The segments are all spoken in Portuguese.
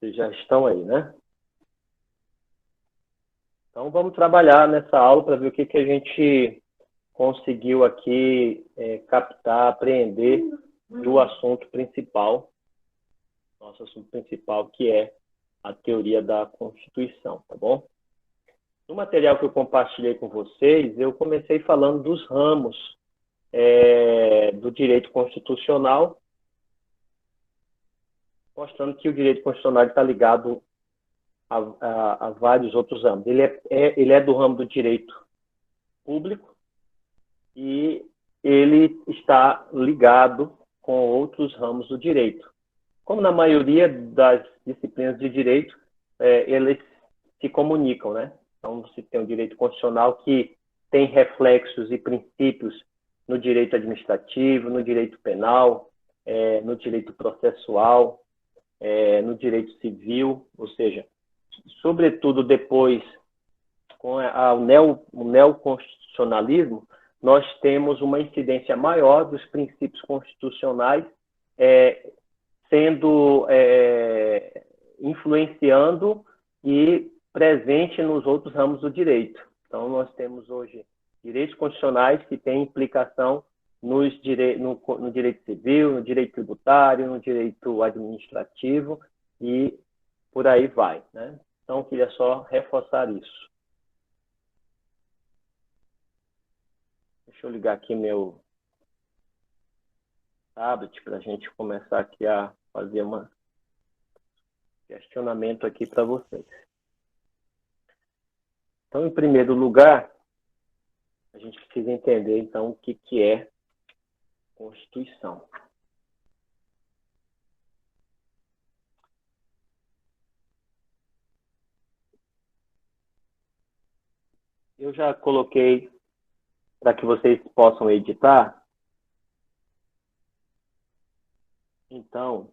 Vocês já estão aí, né? Então, vamos trabalhar nessa aula para ver o que a gente conseguiu aqui captar, apreender do assunto principal, nosso assunto principal, que é a teoria da Constituição, tá bom? No material que eu compartilhei com vocês, eu comecei falando dos ramos do direito constitucional, mostrando que o direito constitucional está ligado a vários outros ramos. Ele é do ramo do direito público e ele está ligado com outros ramos do direito. Como na maioria das disciplinas de direito, eles se comunicam, né? Então, você tem o direito constitucional que tem reflexos e princípios no direito administrativo, no direito penal, no direito processual, no direito civil, ou seja, sobretudo depois, com o neoconstitucionalismo, nós temos uma incidência maior dos princípios constitucionais influenciando e presente nos outros ramos do direito. Então, nós temos hoje direitos constitucionais que têm implicação no direito civil, no direito tributário, no direito administrativo e por aí vai, né? Então, eu queria só reforçar isso. Deixa eu ligar aqui meu tablet para a gente começar aqui a fazer um questionamento aqui para vocês. Então, em primeiro lugar, a gente precisa entender, então, o que é Constituição. Eu já coloquei para que vocês possam editar. Então,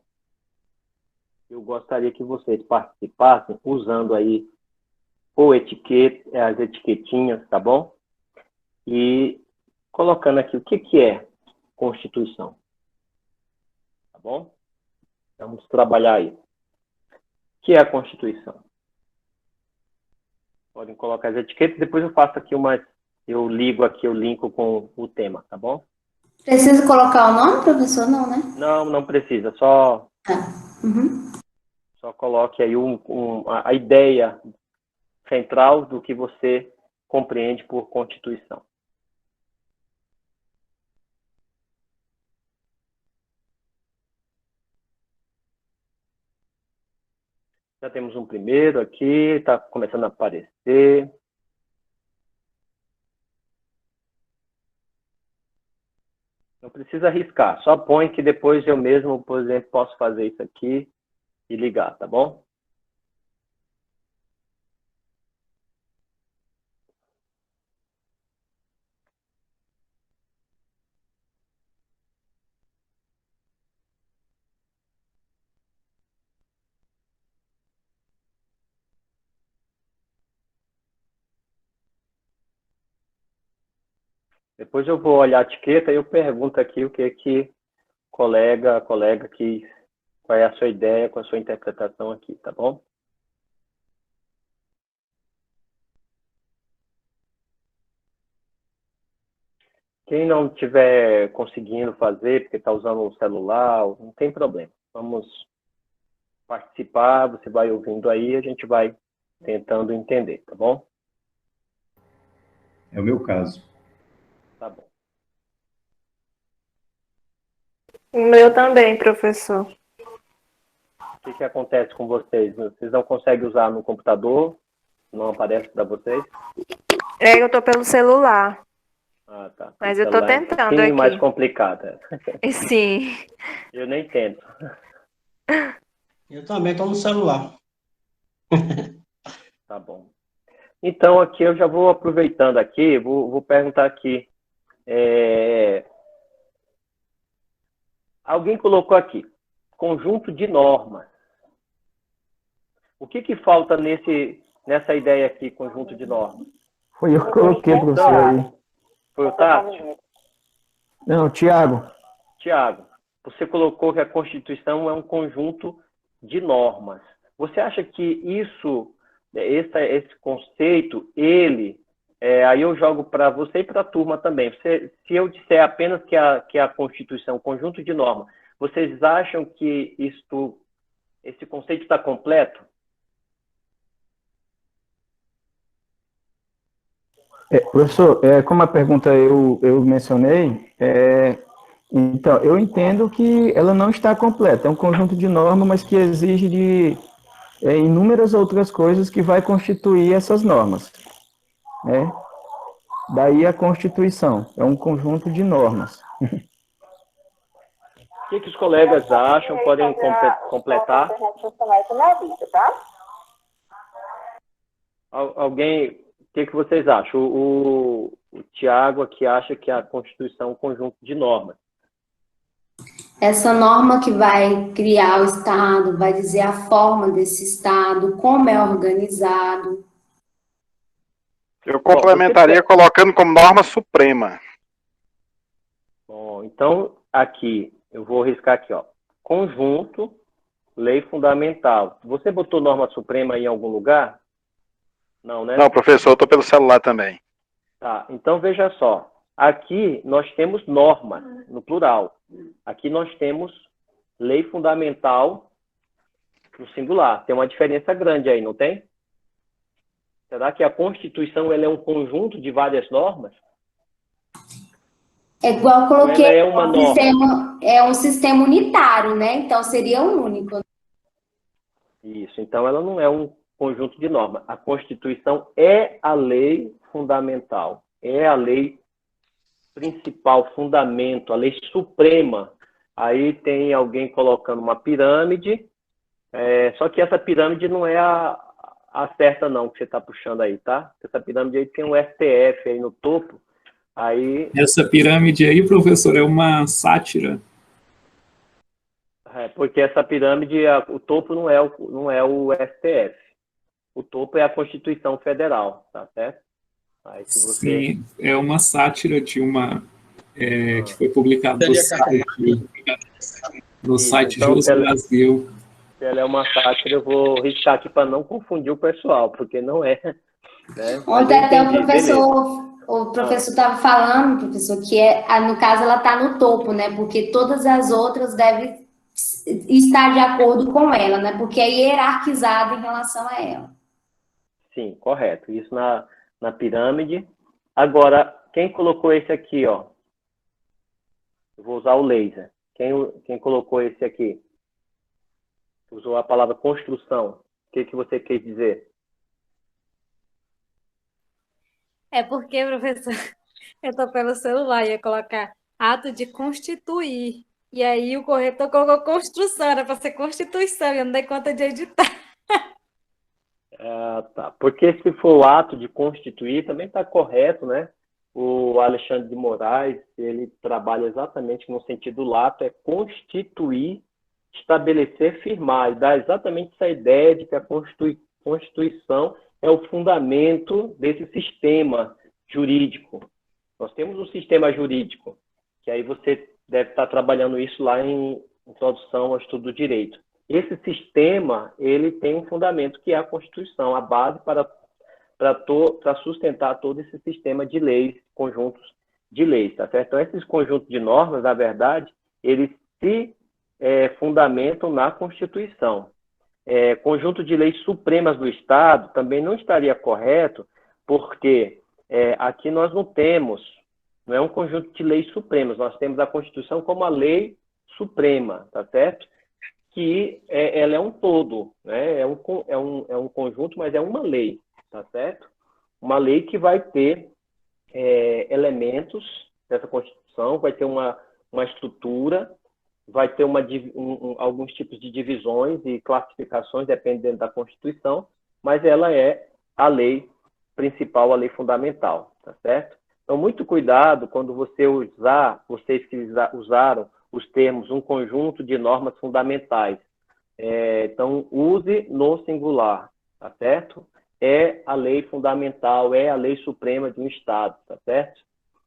eu gostaria que vocês participassem usando aí as etiquetinhas, tá bom? E colocando aqui o que é Constituição. Tá bom? Vamos trabalhar aí. O que é a Constituição? Podem colocar as etiquetas, depois eu faço aqui eu ligo aqui, eu linko com o tema, tá bom? Precisa colocar o nome, professor? Não, né? Não precisa, só coloque aí a ideia central do que você compreende por Constituição. Já temos um primeiro aqui, está começando a aparecer. Não precisa arriscar, só põe que depois eu mesmo, por exemplo, posso fazer isso aqui e ligar, tá bom? Depois eu vou olhar a etiqueta e eu pergunto aqui o que colega qual é a sua ideia, qual é a sua interpretação aqui, tá bom? Quem não estiver conseguindo fazer, porque está usando um celular, não tem problema. Vamos participar, você vai ouvindo aí, a gente vai tentando entender, tá bom? É o meu caso. Tá bom. O meu também, professor. O que acontece com vocês? Vocês não conseguem usar no computador? Não aparece para vocês? Eu tô pelo celular. Ah, tá. Mas eu tô tentando aqui. Mais complicada. Sim. Eu nem tento. Eu também estou no celular. Tá bom. Então, aqui eu já vou aproveitando aqui, vou perguntar aqui. Alguém colocou aqui. conjunto de normas. O que falta nessa ideia aqui, conjunto de normas? Foi eu que coloquei, professor, aí. Foi o Tássio? Não, Tiago. Tiago, você colocou que a Constituição é um conjunto de normas. Você acha que esse conceito, aí eu jogo para você e para a turma também. Se eu disser apenas que a Constituição é um conjunto de normas, vocês acham que esse conceito está completo? Professor, como a pergunta eu mencionei, então, eu entendo que ela não está completa. É um conjunto de normas, mas que exige de inúmeras outras coisas que vai constituir essas normas. Né? Daí a Constituição. É um conjunto de normas. O que os colegas acham? Podem completar? Alguém... O que vocês acham? O Tiago aqui acha que a Constituição é um conjunto de normas. Essa norma que vai criar o Estado, vai dizer a forma desse Estado, como é organizado. Eu complementaria colocando como norma suprema. Bom, então, aqui, eu vou riscar aqui, ó. Conjunto, lei fundamental. Você botou norma suprema aí em algum lugar? Não, né? Não, professor, eu estou pelo celular também. Tá, então veja só. Aqui nós temos normas, no plural. Aqui nós temos lei fundamental no singular. Tem uma diferença grande aí, não tem? Será que a Constituição ela é um conjunto de várias normas? É igual eu coloquei, é um sistema unitário, né? Então seria um único. Isso, então ela não é um conjunto de normas. A Constituição é a lei fundamental, é a lei principal, fundamento, a lei suprema. Aí tem alguém colocando uma pirâmide, só que essa pirâmide não é a certa não, que você está puxando aí, tá? Essa pirâmide aí tem um STF aí no topo, aí... Essa pirâmide aí, professor, é uma sátira. Porque essa pirâmide, o topo não é o STF. O topo é a Constituição Federal, tá certo? Aí, se você... Sim, é uma sátira de uma... que foi publicado no site então, Jus Brasil. Se ela é uma sátira, eu vou riscar aqui para não confundir o pessoal, porque não é. Né? Ontem até o professor estava falando, professor, que no caso ela está no topo, né? Porque todas as outras devem estar de acordo com ela, né? Porque é hierarquizada em relação a ela. Sim, correto. Isso na pirâmide. Agora, quem colocou esse aqui, ó? Eu vou usar o laser. Quem colocou esse aqui? Usou a palavra construção. O que você quer dizer? É porque, professor, eu estou pelo celular e ia colocar ato de constituir. E aí o corretor colocou construção, era para ser constituição, e eu não dei conta de editar. Tá. Porque se for o ato de constituir, também está correto, né? O Alexandre de Moraes, ele trabalha exatamente no sentido lato, é constituir, estabelecer, firmar, e dá exatamente essa ideia de que a Constituição é o fundamento desse sistema jurídico. Nós temos um sistema jurídico, que aí você deve estar trabalhando isso lá em Introdução ao Estudo do Direito. Esse sistema, ele tem um fundamento que é a Constituição, a base para sustentar todo esse sistema de leis, conjuntos de leis, tá certo? Então, esses conjuntos de normas, na verdade, eles se fundamentam na Constituição. Conjunto de leis supremas do Estado também não estaria correto, porque aqui nós não é um conjunto de leis supremas, nós temos a Constituição como a lei suprema, tá certo? Que ela é um todo, né? É um conjunto, mas é uma lei, tá certo? Uma lei que vai ter elementos dessa Constituição, vai ter uma estrutura, vai ter alguns tipos de divisões e classificações, dependendo da Constituição, mas ela é a lei principal, a lei fundamental, tá certo? Então, muito cuidado quando vocês que usaram os termos um conjunto de normas fundamentais. Então, use no singular, tá certo? É a lei fundamental, é a lei suprema de um Estado, tá certo?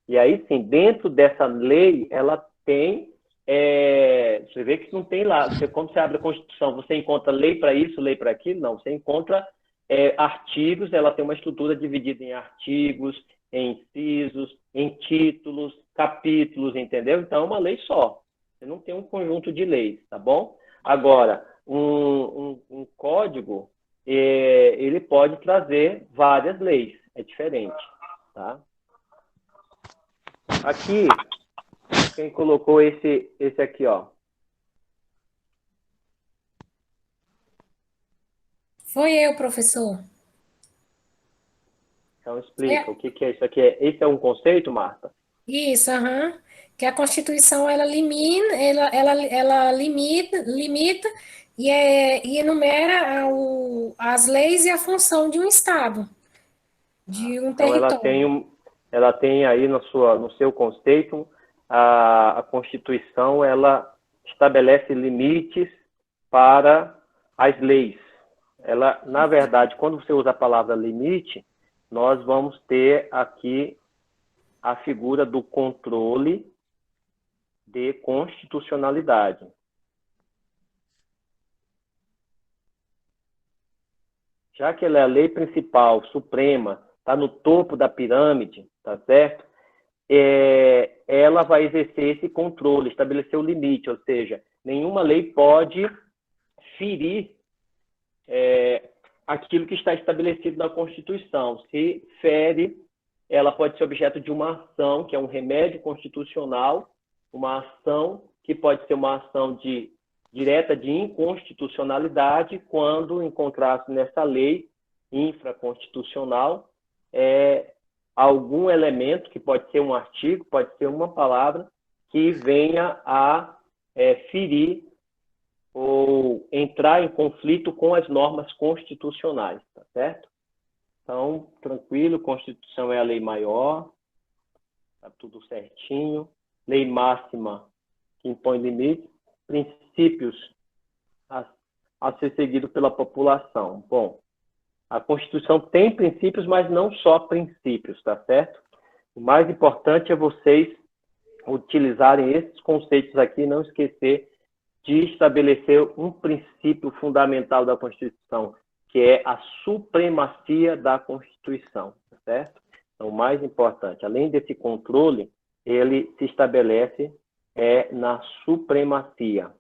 E aí, sim, dentro dessa lei, ela tem... você vê que não tem lá, quando você abre a Constituição, você encontra lei para isso, lei para aquilo? Não, você encontra artigos, ela tem uma estrutura dividida em artigos, em incisos, em títulos, capítulos, entendeu? Então, é uma lei só. Você não tem um conjunto de leis, tá bom? Agora, um código, ele pode trazer várias leis, é diferente, tá? Aqui, quem colocou esse aqui, ó? Foi eu, professor. Então, explica, o que é isso aqui? Esse é um conceito, Marta? Isso, aham. Que a Constituição, ela limita e enumera as leis e a função de um Estado, de um Então, território. ela tem aí no seu conceito, a Constituição, ela estabelece limites para as leis. Ela, na verdade, quando você usa a palavra limite, nós vamos ter aqui a figura do controle de constitucionalidade. Já que ela é a lei principal, suprema, está no topo da pirâmide, tá certo? Ela vai exercer esse controle, estabelecer o limite, ou seja, nenhuma lei pode ferir aquilo que está estabelecido na Constituição. Se fere, ela pode ser objeto de uma ação, que é um remédio constitucional, uma ação que pode ser uma ação direta de inconstitucionalidade, quando encontrar-se nessa lei infraconstitucional algum elemento, que pode ser um artigo, pode ser uma palavra, que venha a ferir ou entrar em conflito com as normas constitucionais, tá certo? Então, tranquilo, Constituição é a lei maior, tá tudo certinho. Lei máxima que impõe limites, princípios a ser seguido pela população. Bom, a Constituição tem princípios, mas não só princípios, tá certo? O mais importante é vocês utilizarem esses conceitos aqui e não esquecer de estabelecer um princípio fundamental da Constituição, que é a supremacia da Constituição, tá certo? Então, o mais importante, além desse controle, ele se estabelece na supremacia.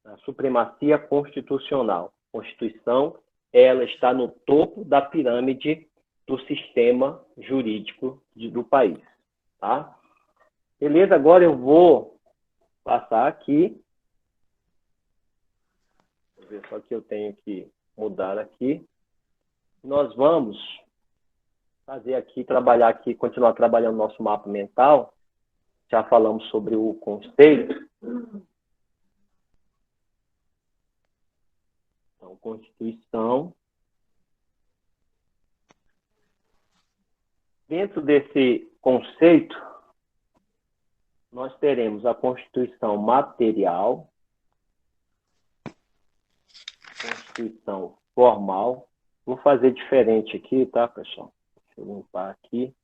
Na supremacia constitucional. A Constituição, ela está no topo da pirâmide do sistema jurídico do país, tá? Beleza, agora eu vou passar aqui. Vou ver só que eu tenho que mudar aqui. Nós vamos fazer aqui, trabalhar aqui, continuar trabalhando nosso mapa mental. Já falamos sobre o conceito. Então, Constituição. Dentro desse conceito, nós teremos a Constituição material, Constituição formal. Vou fazer diferente aqui, tá, pessoal? Deixa eu limpar aqui.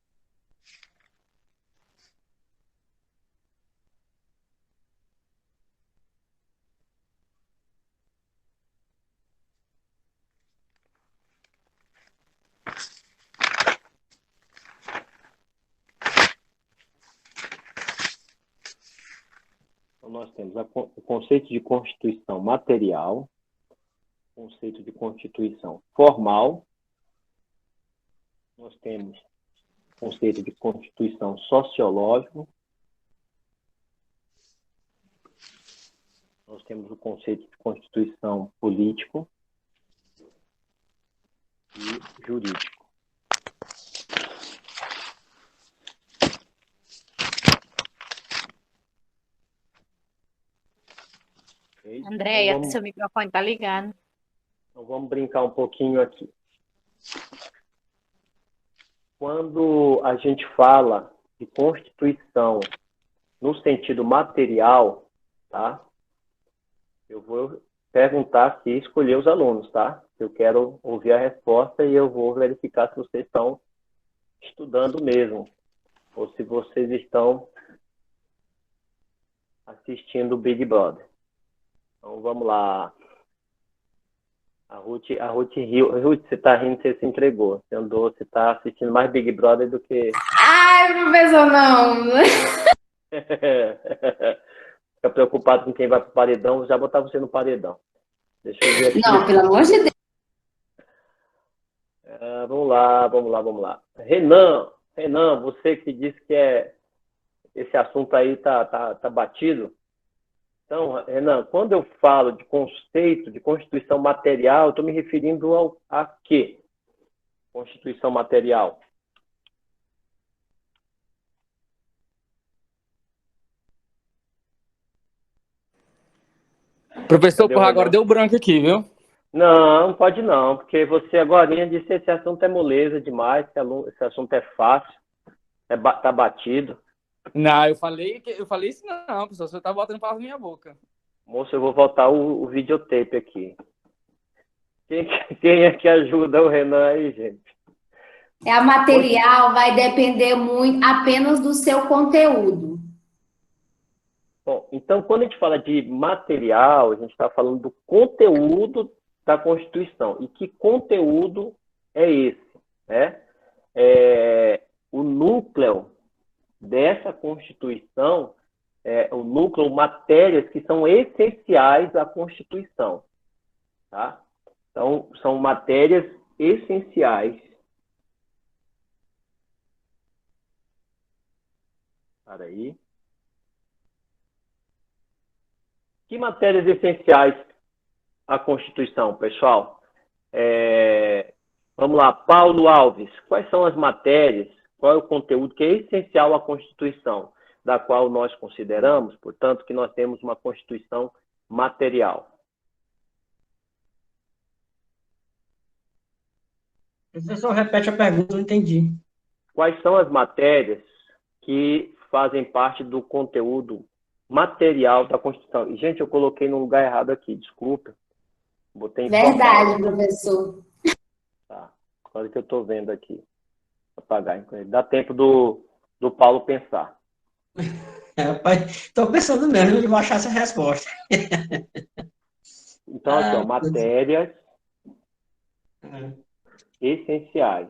Então, nós temos o conceito de Constituição material, conceito de Constituição formal, nós temos o conceito de Constituição sociológico, nós temos o conceito de Constituição político e jurídico. Okay? Andréia, Então, seu microfone está ligado. Então, vamos brincar um pouquinho aqui. Quando a gente fala de Constituição no sentido material, tá? Eu vou perguntar se escolher os alunos, tá? Eu quero ouvir a resposta e eu vou verificar se vocês estão estudando mesmo, ou se vocês estão assistindo o Big Brother. Então, vamos lá. A Ruth riu. Ruth, você tá rindo, você se entregou. Você tá assistindo mais Big Brother do que... Ai, professor, não. Fica preocupado com quem vai pro paredão, já botar você no paredão. Deixa eu ver aqui. Não, pelo amor de Deus. Vamos lá. Renan, você que disse que esse assunto aí tá batido. Então, Renan, quando eu falo de conceito de constituição material, eu estou me referindo a quê? Constituição material. Professor, porra, agora deu branco aqui, viu? Não pode não, porque você agora disse que esse assunto é moleza demais, esse assunto é fácil, tá batido. Não, eu falei isso não, professor. Você tá botando palavras na minha boca. Moço, eu vou voltar o videotape aqui. Quem é que ajuda o Renan aí, gente? A material vai depender muito apenas do seu conteúdo. Bom, então, quando a gente fala de material, a gente está falando do conteúdo da Constituição. E que conteúdo é esse? Né? O núcleo dessa Constituição, o núcleo, matérias que são essenciais à Constituição. Tá? Então, são matérias essenciais. Espera aí. Que matérias essenciais à Constituição, pessoal? Vamos lá, Paulo Alves. Quais são as matérias, qual é o conteúdo que é essencial à Constituição, da qual nós consideramos, portanto, que nós temos uma Constituição material? Professor, repete a pergunta, não entendi. Quais são as matérias que fazem parte do conteúdo material da Constituição? E, gente, eu coloquei no lugar errado aqui, desculpa. Botei Verdade, professor. Tá, agora que eu estou vendo aqui. Apagar. Dá tempo do Paulo pensar. Rapaz, estou pensando mesmo, ele vai achar essa resposta. Então, aqui, ó, matérias essenciais.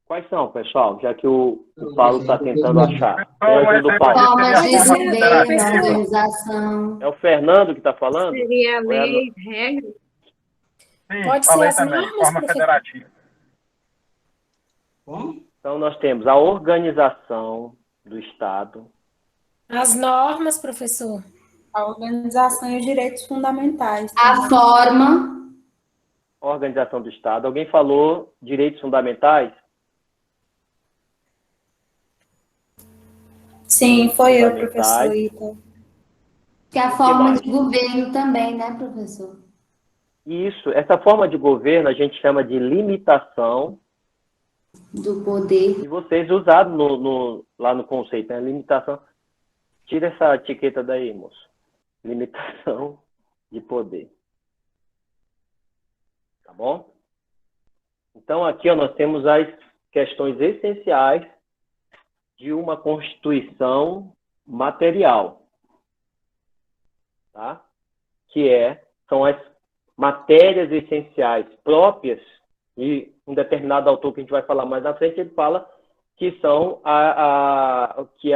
Quais são, pessoal? Já que o Paulo está tentando achar. Formas de governo, organização. É o Fernando que está falando? Seria a lei, regra. Pode ser as normas, forma federativa. Então, nós temos a organização do Estado. As normas, professor. A organização e os direitos fundamentais. A forma. Organização do Estado. Alguém falou direitos fundamentais? Sim, foi eu, professor Ita. Que é a forma de governo também, né, professor? Isso. Essa forma de governo a gente chama de limitação do poder. E vocês usaram lá no conceito, né? Limitação. Tira essa etiqueta daí, moço. Limitação de poder. Tá bom? Então, aqui ó, nós temos as questões essenciais de uma Constituição material. Tá? São as matérias essenciais próprias de um determinado autor que a gente vai falar mais na frente, ele fala que são que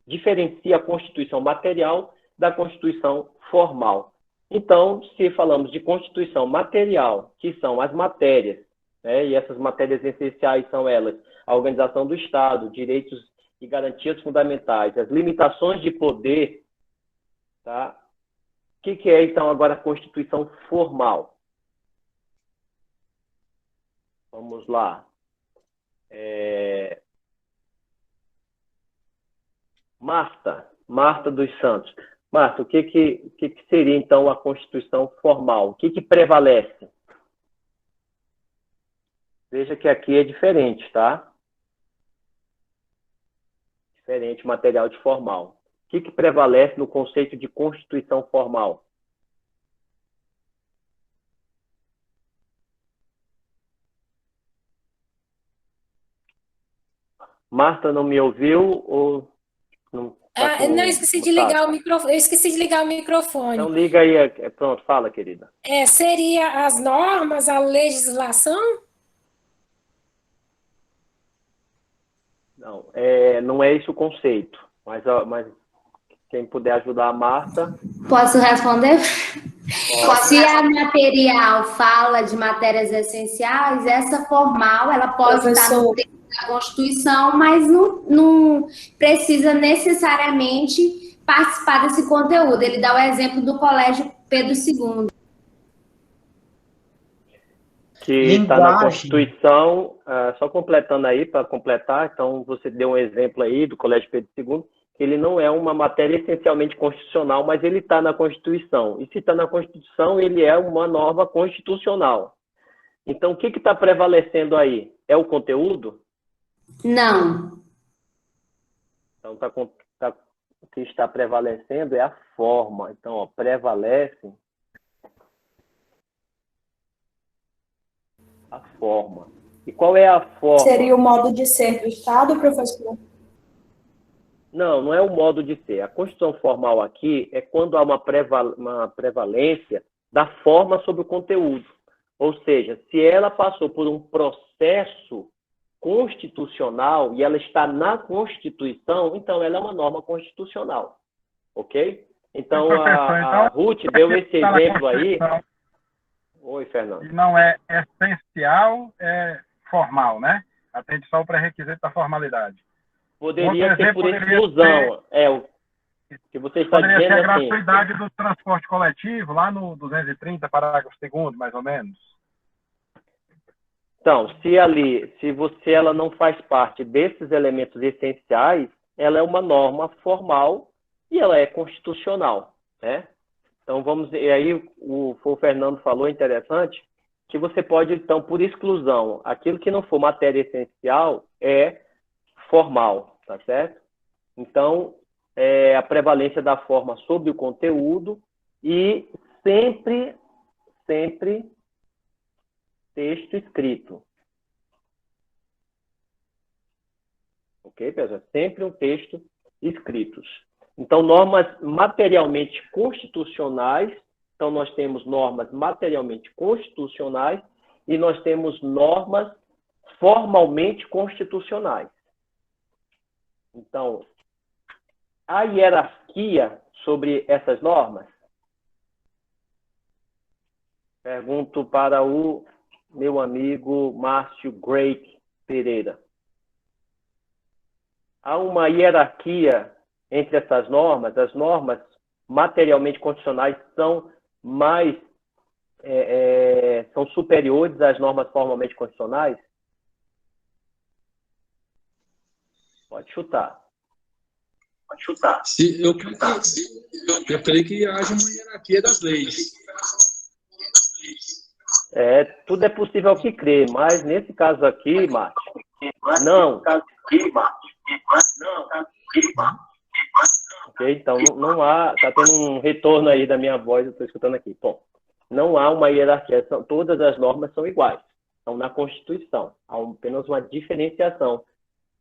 diferencia a Constituição material da Constituição formal. Então, se falamos de Constituição material, que são as matérias, né, e essas matérias essenciais são elas, a organização do Estado, direitos e garantias fundamentais, as limitações de poder, tá? O que é, então, agora a Constituição formal? Vamos lá. Marta dos Santos. Marta, o que seria, então, a Constituição formal? O que prevalece? Veja que aqui é diferente, tá? Diferente material de formal. O que prevalece no conceito de constituição formal? Marta, não me ouviu ou não? Tá Não, esqueci de ligar o microfone. Eu esqueci de ligar o microfone. Então liga aí, pronto, fala, querida. Seria as normas, a legislação? Não, não é esse o conceito, mas quem puder ajudar a Marta... Posso responder? Se a material fala de matérias essenciais, essa formal, ela pode estar no texto da Constituição, mas não precisa necessariamente participar desse conteúdo. Ele dá o exemplo do Colégio Pedro II. Que está na Constituição, só completando aí, para completar, então você deu um exemplo aí do Colégio Pedro II, que ele não é uma matéria essencialmente constitucional, mas ele está na Constituição. E se está na Constituição, ele é uma norma constitucional. Então, o que está prevalecendo aí? É o conteúdo? Não. Então, o que está prevalecendo é a forma. Então, ó, prevalece a forma. E qual é a forma? Seria o modo de ser do Estado, professor? Não, não é o modo de ser. A Constituição formal aqui é quando há uma prevalência da forma sobre o conteúdo. Ou seja, se ela passou por um processo constitucional e ela está na Constituição, então ela é uma norma constitucional. Ok? Então, a Ruth deu esse exemplo aí. Oi, Fernando. E não é essencial, é formal, né? Atende só o pré-requisito da formalidade. Poderia ser por exclusão. O que você está dizendo ser a assim. gratuidade do transporte coletivo, lá no 230, parágrafo 2º, mais ou menos. Então, se ela não faz parte desses elementos essenciais, ela é uma norma formal e ela é constitucional, né? Então, e aí o Fernando falou, interessante, que você pode, então, por exclusão, aquilo que não for matéria essencial é formal, tá certo? Então, a prevalência da forma sobre o conteúdo e sempre texto escrito. Ok, pessoal? Sempre um texto escrito. Então, normas materialmente constitucionais. Então, nós temos normas materialmente constitucionais e nós temos normas formalmente constitucionais. Então, a hierarquia sobre essas normas? Pergunto para o meu amigo Márcio Greik Pereira. Há uma hierarquia entre essas normas? As normas materialmente constitucionais são são superiores às normas formalmente constitucionais? Pode chutar. Eu creio que haja uma hierarquia das leis. Tudo é possível que crê, mas nesse caso aqui, Márcio, não. Ok? Então, não há... Está tendo um retorno aí da minha voz, eu estou escutando aqui. Bom, não há uma hierarquia, todas as normas são iguais. Estão na Constituição. Há apenas uma diferenciação.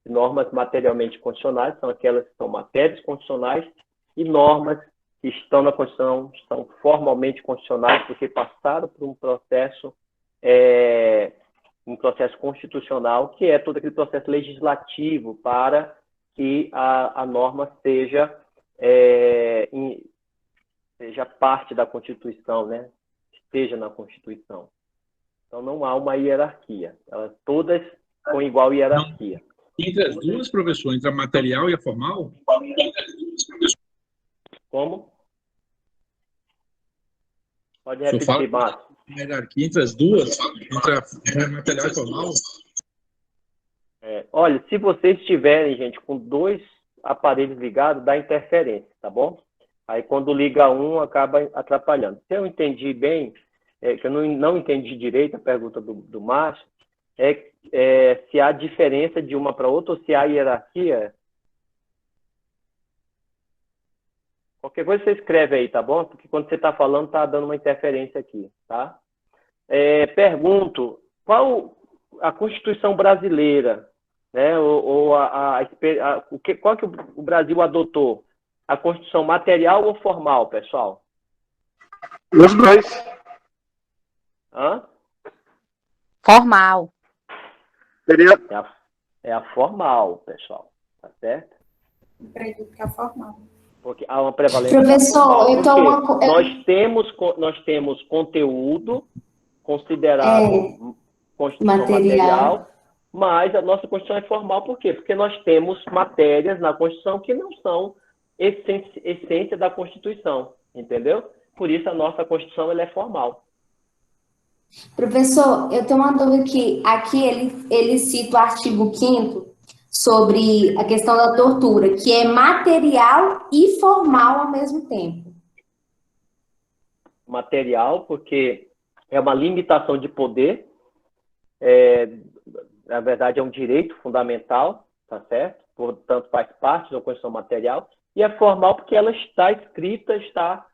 Normas materialmente constitucionais são aquelas que são matérias constitucionais e normas que estão na Constituição são formalmente constitucionais porque passaram por um processo constitucional, que é todo aquele processo legislativo para que a norma seja parte da Constituição, né? Esteja na Constituição. Então, não há uma hierarquia. Elas todas com igual hierarquia. Entre as duas, professor, entre a material e a formal? Como? Pode repetir, Márcio. Hierarquia entre as duas, entre a material e a formal? Olha, se vocês estiverem, gente, com dois aparelhos ligados, dá interferência, tá bom? Aí, quando liga um, acaba atrapalhando. Se eu entendi bem, que eu não entendi direito a pergunta do Márcio, se há diferença de uma para outra ou se há hierarquia. Qualquer coisa você escreve aí, tá bom? Porque quando você está falando, está dando uma interferência aqui, tá? Pergunto, qual a Constituição brasileira, né? Qual que o Brasil adotou? A Constituição material ou formal, pessoal? Os dois. Hã? Formal. Seria... É a formal, pessoal. Tá certo? Acredito que é formal. Porque há uma prevalência. Professor, então nós temos conteúdo considerado Constituição material, mas a nossa Constituição é formal. Por quê? Porque nós temos matérias na Constituição que não são essência da Constituição, entendeu? Por isso a nossa Constituição ela é formal. Professor, eu tenho uma dúvida que aqui ele cita o artigo 5º sobre a questão da tortura, que é material e formal ao mesmo tempo. Material, porque é uma limitação de poder, na verdade é um direito fundamental, tá certo? Portanto, faz parte da Constituição material, e é formal porque ela está escrita, está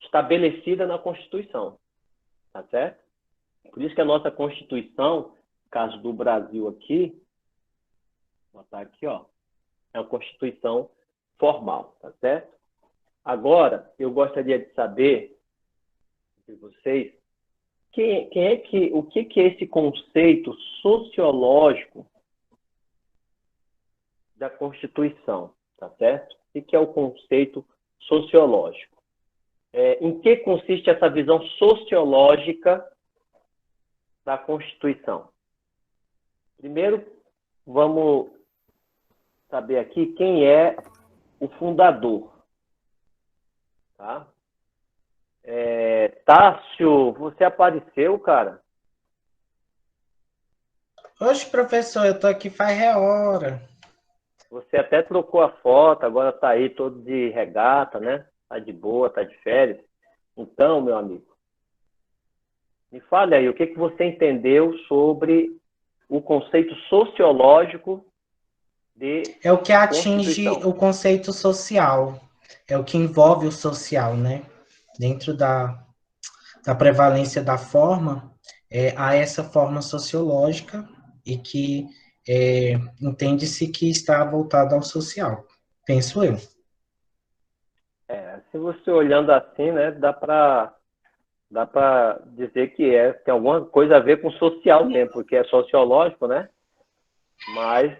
estabelecida na Constituição, tá certo? Por isso que a nossa Constituição, no caso do Brasil aqui, vou botar aqui, ó, é uma Constituição formal, tá certo? Agora, eu gostaria de saber de vocês o que é esse conceito sociológico da Constituição, tá certo? O que é o conceito sociológico? Em que consiste essa visão sociológica da Constituição? Primeiro, vamos saber aqui quem é o fundador. Tá? Tássio, você apareceu, cara? Oxe, professor, eu tô aqui faz hora. Você até trocou a foto, agora tá aí todo de regata, né? Tá de boa, tá de férias. Então, meu amigo, me fale aí, o que você entendeu sobre o conceito sociológico de É o que atinge Constituição? o conceito social. É o que envolve o social, né? Dentro da prevalência da forma, há essa forma sociológica e que entende-se que está voltada ao social. Penso eu. Se você olhando assim, né, dá para dizer que tem alguma coisa a ver com social mesmo, porque é sociológico, né? Mas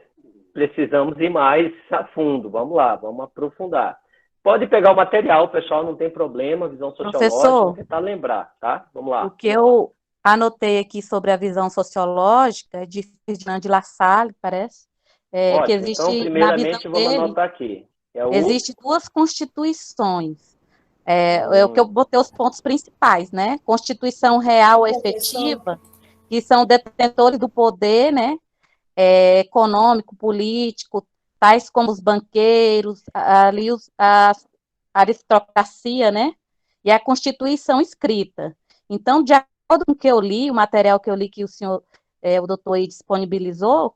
precisamos ir mais a fundo. Vamos lá, vamos aprofundar. Pode pegar o material, pessoal, não tem problema, visão sociológica, vou tentar lembrar, tá? Vamos lá. O que eu anotei aqui sobre a visão sociológica de Ferdinand de La Salle, parece, Ótimo, que existe, então, primeiramente, na visão vamos dele, anotar aqui. Existem duas constituições. É o que eu botei os pontos principais, né? Constituição real efetiva, que são detentores do poder, né? Econômico, político, tais como os banqueiros, ali a aristocracia, né? E a Constituição escrita. Então, de acordo com o que eu li, o material que eu li que o senhor, o doutor aí disponibilizou,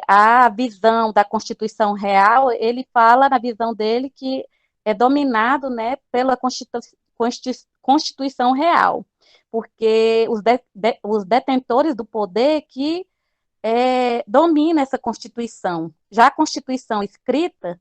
a visão da Constituição real, ele fala na visão dele que é dominado, né, pela Constituição real, porque os detentores do poder que domina essa Constituição. Já a Constituição escrita,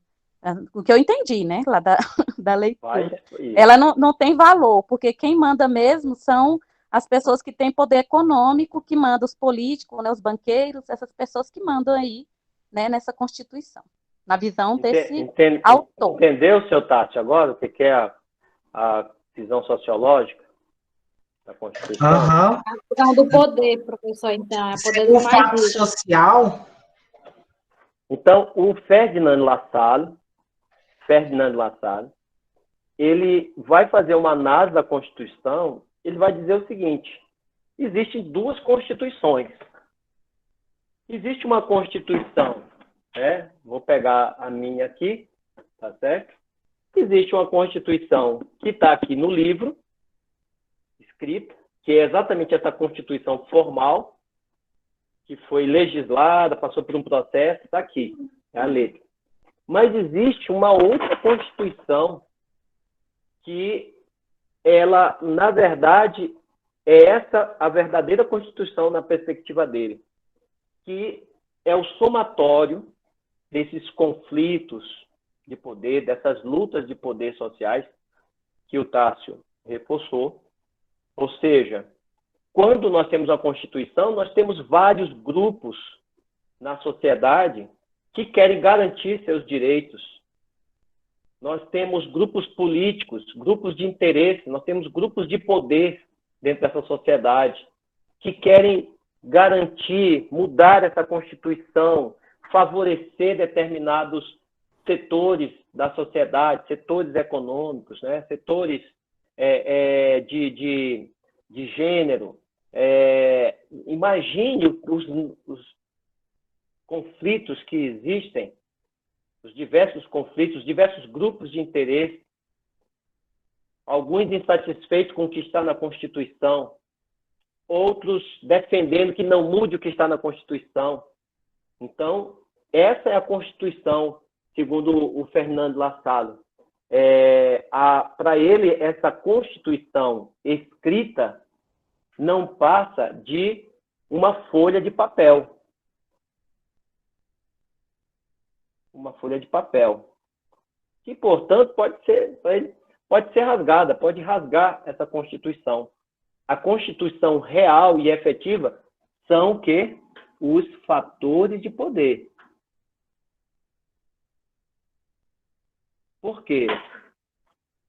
o que eu entendi, né, lá da leitura, ela não tem valor, porque quem manda mesmo são as pessoas que têm poder econômico, que mandam os políticos, né, os banqueiros, essas pessoas que mandam aí, né, nessa Constituição, na visão desse autor. Entendeu, seu Tati, agora o que é a visão sociológica da Constituição? A visão do poder, professor, então, é o poder do mais rico. Social. Então, o Ferdinand Lassalle, ele vai fazer uma análise da Constituição, ele vai dizer o seguinte: existem duas constituições. Existe uma Constituição, vou pegar a minha aqui, tá certo? Existe uma Constituição que está aqui no livro, escrita, que é exatamente essa Constituição formal, que foi legislada, passou por um processo, está aqui, é a letra. Mas existe uma outra Constituição que ela, na verdade, é essa a verdadeira Constituição na perspectiva dele, que é o somatório desses conflitos de poder, dessas lutas de poder sociais que o Tássio reforçou. Ou seja, quando nós temos a Constituição, nós temos vários grupos na sociedade que querem garantir seus direitos. Nós temos grupos políticos, grupos de interesse, nós temos grupos de poder dentro dessa sociedade que querem garantir, mudar essa Constituição, favorecer determinados setores da sociedade, setores econômicos, né? Setores de gênero. Imagine os conflitos que existem, os diversos conflitos, diversos grupos de interesse, alguns insatisfeitos com o que está na Constituição, outros defendendo que não mude o que está na Constituição. Então, essa é a Constituição, segundo o Fernando Lassalle. Para ele, essa Constituição escrita não passa de uma folha de papel. Uma folha de papel. Que, portanto, pode ser rasgada, pode rasgar essa Constituição. A Constituição real e efetiva são o quê? Os fatores de poder. Por quê?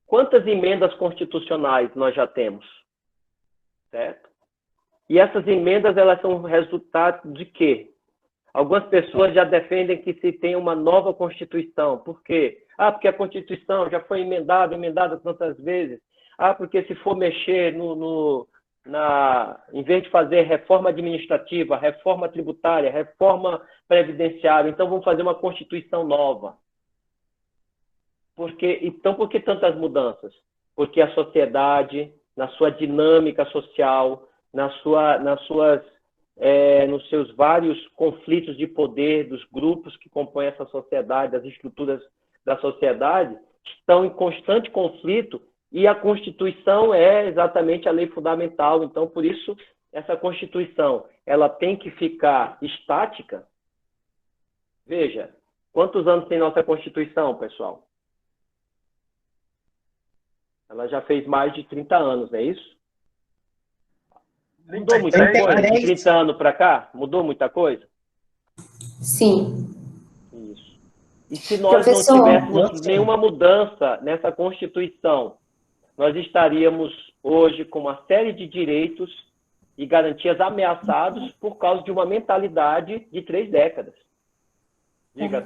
Quantas emendas constitucionais nós já temos? Certo? E essas emendas, elas são resultado de quê? Algumas pessoas já defendem que se tenha uma nova Constituição. Por quê? Porque a Constituição já foi emendada tantas vezes. Porque se for mexer em vez de fazer reforma administrativa, reforma tributária, reforma previdenciária, então vamos fazer uma Constituição nova. Então, por que tantas mudanças? Porque a sociedade, na sua dinâmica social, nos seus vários conflitos de poder dos grupos que compõem essa sociedade, das estruturas da sociedade, estão em constante conflito, e a Constituição é exatamente a lei fundamental. Então, por isso, essa Constituição ela tem que ficar estática. Veja, quantos anos tem nossa Constituição, pessoal? Ela já fez mais de 30 anos, não é isso? Mudou muita coisa de 30 anos para cá? Mudou muita coisa? Sim. Isso. E se nós não tivéssemos nenhuma mudança nessa Constituição, nós estaríamos hoje com uma série de direitos e garantias ameaçados por causa de uma mentalidade de 3 décadas. Diga,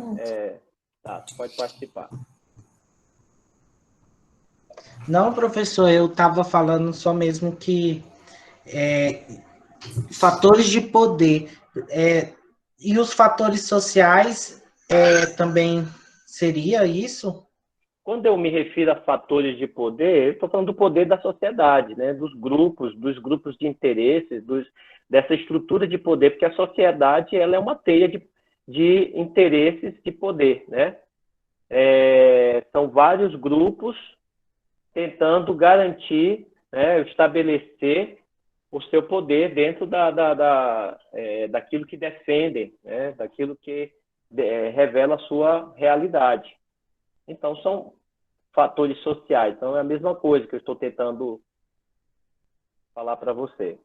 pode participar. Não, professor, eu estava falando só mesmo que fatores de poder e os fatores sociais também seria isso? Quando eu me refiro a fatores de poder, eu estou falando do poder da sociedade, né? Dos grupos de interesses, dessa estrutura de poder, porque a sociedade ela é uma teia de interesses de poder, né? São vários grupos tentando garantir, né, estabelecer o seu poder dentro daquilo que defendem, né, daquilo que revela a sua realidade. Então, são fatores sociais. Então, é a mesma coisa que eu estou tentando falar para você.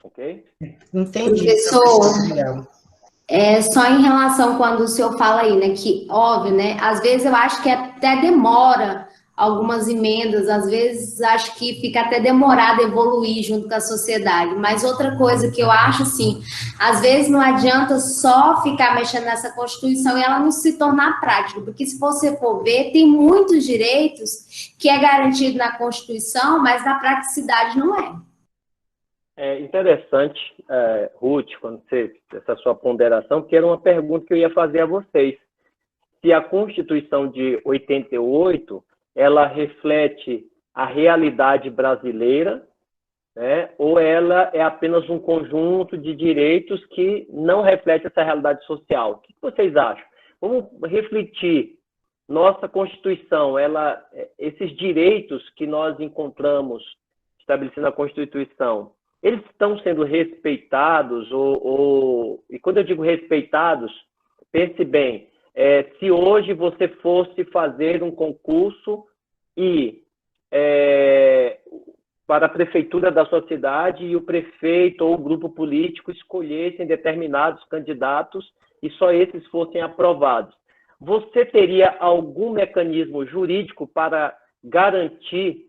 Ok? Entendi. Professor, só em relação quando o senhor fala aí, né, que, óbvio, né, às vezes eu acho que até demora algumas emendas, às vezes acho que fica até demorado evoluir junto com a sociedade, mas outra coisa que eu acho, assim, às vezes não adianta só ficar mexendo nessa Constituição e ela não se tornar prática, porque se você for ver, tem muitos direitos que é garantido na Constituição, mas na praticidade não é. É interessante, Ruth, essa sua ponderação, porque era uma pergunta que eu ia fazer a vocês. Se a Constituição de 88 ela reflete a realidade brasileira né? Ou ela é apenas um conjunto de direitos que não reflete essa realidade social? O que vocês acham? Vamos refletir. Nossa Constituição, esses direitos que nós encontramos estabelecidos na Constituição, eles estão sendo respeitados? E quando eu digo respeitados, pense bem, se hoje você fosse fazer um concurso e para a prefeitura da sua cidade e o prefeito ou o grupo político escolhessem determinados candidatos e só esses fossem aprovados, você teria algum mecanismo jurídico para garantir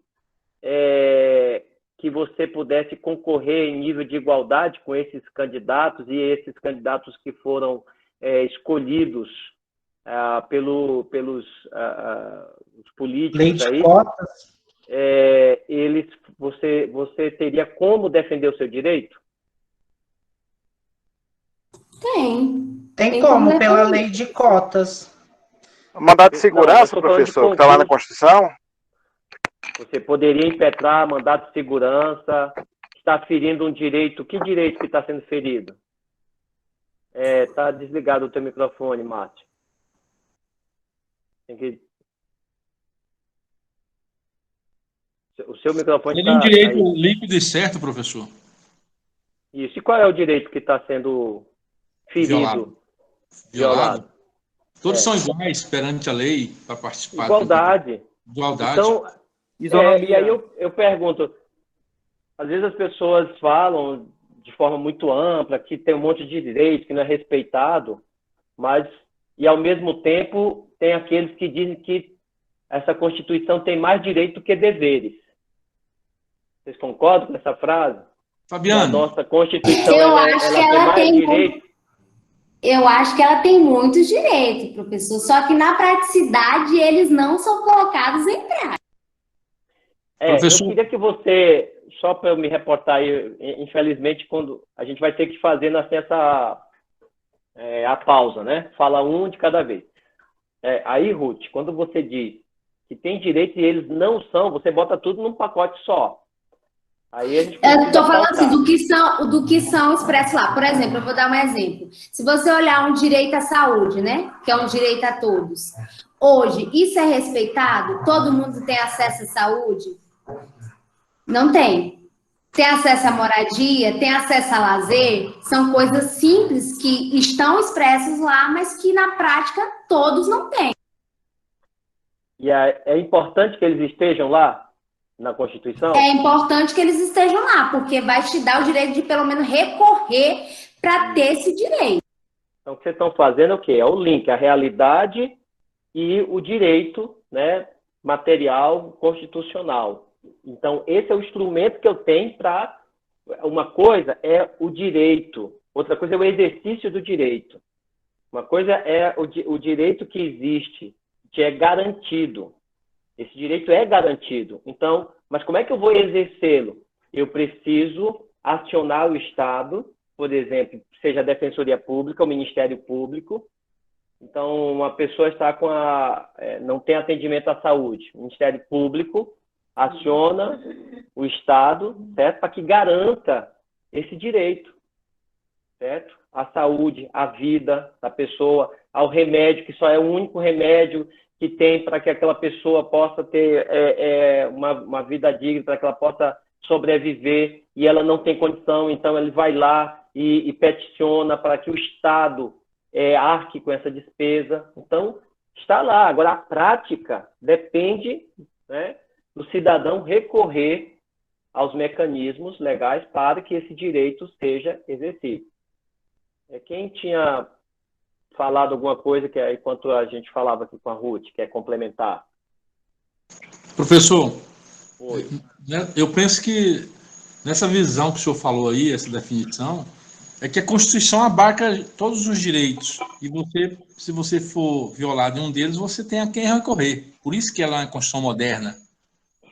que você pudesse concorrer em nível de igualdade com esses candidatos e esses candidatos que foram escolhidos pelos políticos aí? Você teria como defender o seu direito? Tem como, pela lei de cotas. Mandado de segurança, professor, que está lá na Constituição? Você poderia impetrar mandado de segurança, está ferindo um direito. Que direito que está sendo ferido? Está desligado o teu microfone, Márcio. O seu microfone Seria um direito líquido e certo, professor. Isso. E qual é o direito que está sendo ferido? Violado. Todos são iguais perante a lei para participar. Igualdade. Igualdade. Então, e aí eu pergunto, às vezes as pessoas falam de forma muito ampla que tem um monte de direito que não é respeitado, e ao mesmo tempo tem aqueles que dizem que essa Constituição tem mais direito do que deveres. Vocês concordam com essa frase? Fabiano. A nossa Constituição ela tem mais direito. Eu acho que ela tem muitos direitos, professor, só que na praticidade eles não são colocados em prática. Professor... Eu queria que você, só para eu me reportar aí, infelizmente, quando a gente vai ter que fazer assim, a pausa, né? Fala um de cada vez. Aí, Ruth, quando você diz que tem direito e eles não são, você bota tudo num pacote só. Aí a gente eu estou falando assim, do que são expressos lá. Por exemplo, eu vou dar um exemplo. Se você olhar um direito à saúde, né? Que é um direito a todos. Hoje, isso é respeitado? Todo mundo tem acesso à saúde? Não tem. Tem acesso à moradia, tem acesso a lazer, são coisas simples que estão expressas lá, mas que na prática todos não têm. E é importante que eles estejam lá na Constituição? É importante que eles estejam lá, porque vai te dar o direito de pelo menos recorrer para ter esse direito. Então o que vocês estão fazendo é o quê? É o link, a realidade e o direito, né, material constitucional. Então, esse é o instrumento que eu tenho para... Uma coisa é o direito, outra coisa é o exercício do direito. Uma coisa é o direito que existe, que é garantido. Esse direito é garantido. Então, mas como é que eu vou exercê-lo? Eu preciso acionar o Estado, por exemplo, seja a Defensoria Pública, o Ministério Público. Então, uma pessoa está não tem atendimento à saúde. O Ministério Público aciona o Estado, certo? Para que garanta esse direito, certo? À saúde, à vida da pessoa, ao remédio, que só é o único remédio que tem para que aquela pessoa possa ter uma vida digna, para que ela possa sobreviver, e ela não tem condição, então ele vai lá e peticiona para que o Estado arque com essa despesa. Então, está lá. Agora, a prática depende, né, do cidadão recorrer aos mecanismos legais para que esse direito seja exercido. Quem tinha falado alguma coisa que enquanto a gente falava aqui com a Ruth, quer complementar? Professor, eu penso que nessa visão que o senhor falou aí, essa definição, é que a Constituição abarca todos os direitos. E você, se você for violado em um deles, você tem a quem recorrer. Por isso que ela é uma Constituição moderna,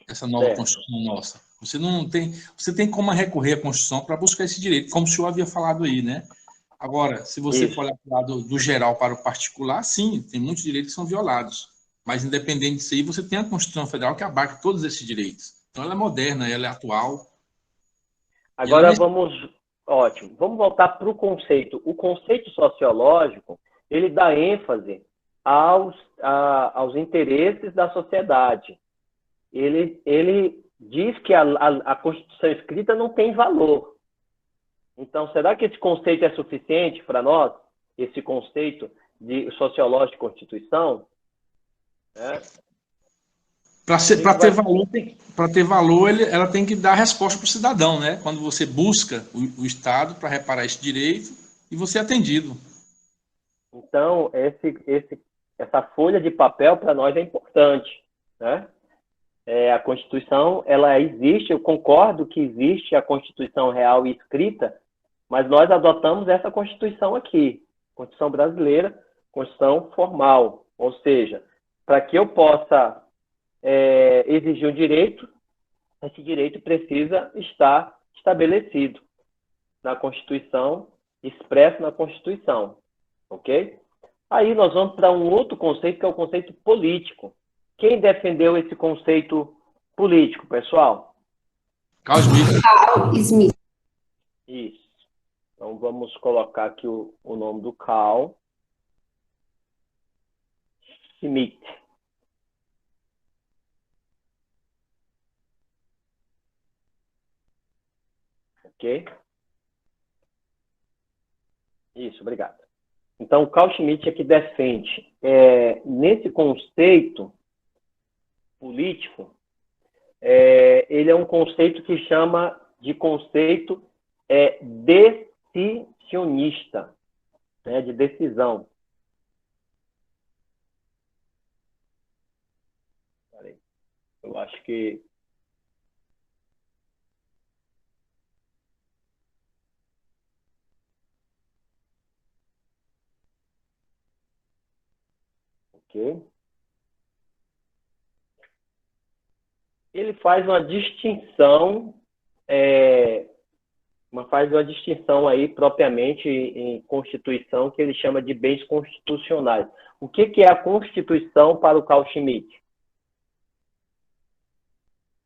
essa nova Constituição nossa. Você tem como recorrer à Constituição para buscar esse direito, como o senhor havia falado aí, né? Agora, se você for olhar para o lado do geral para o particular, sim, tem muitos direitos que são violados. Mas, independente disso aí, você tem a Constituição Federal que abarca todos esses direitos. Então, ela é moderna, ela é atual. Agora ótimo, vamos voltar para o conceito. O conceito sociológico, ele dá ênfase aos interesses da sociedade. Ele diz que a Constituição escrita não tem valor. Então, será que esse conceito é suficiente para nós? Esse conceito de sociológico de Constituição? Para ter valor, ela tem que dar resposta para o cidadão, né? Quando você busca o Estado para reparar esse direito e você é atendido. Então, essa folha de papel para nós é importante, né? A Constituição, ela existe, eu concordo que existe a Constituição real e escrita, mas nós adotamos essa Constituição aqui, Constituição brasileira, Constituição formal, ou seja, para que eu possa exigir um direito, esse direito precisa estar estabelecido na Constituição, expresso na Constituição, ok? Aí nós vamos para um outro conceito, que é o conceito político. Quem defendeu esse conceito político, pessoal? Carl Smith. Carl Smith. Isso. Então vamos colocar aqui o nome do Carl Smith. Ok? Isso, obrigado. Então, o Carl Schmitt é que defende, nesse conceito político, ele é um conceito que chama de conceito decisionista, né, de decisão. Peraí, eu acho que... Ok. Ele faz uma distinção, aí propriamente em Constituição, que ele chama de bens constitucionais. O que é a Constituição para o Carl Schmitt?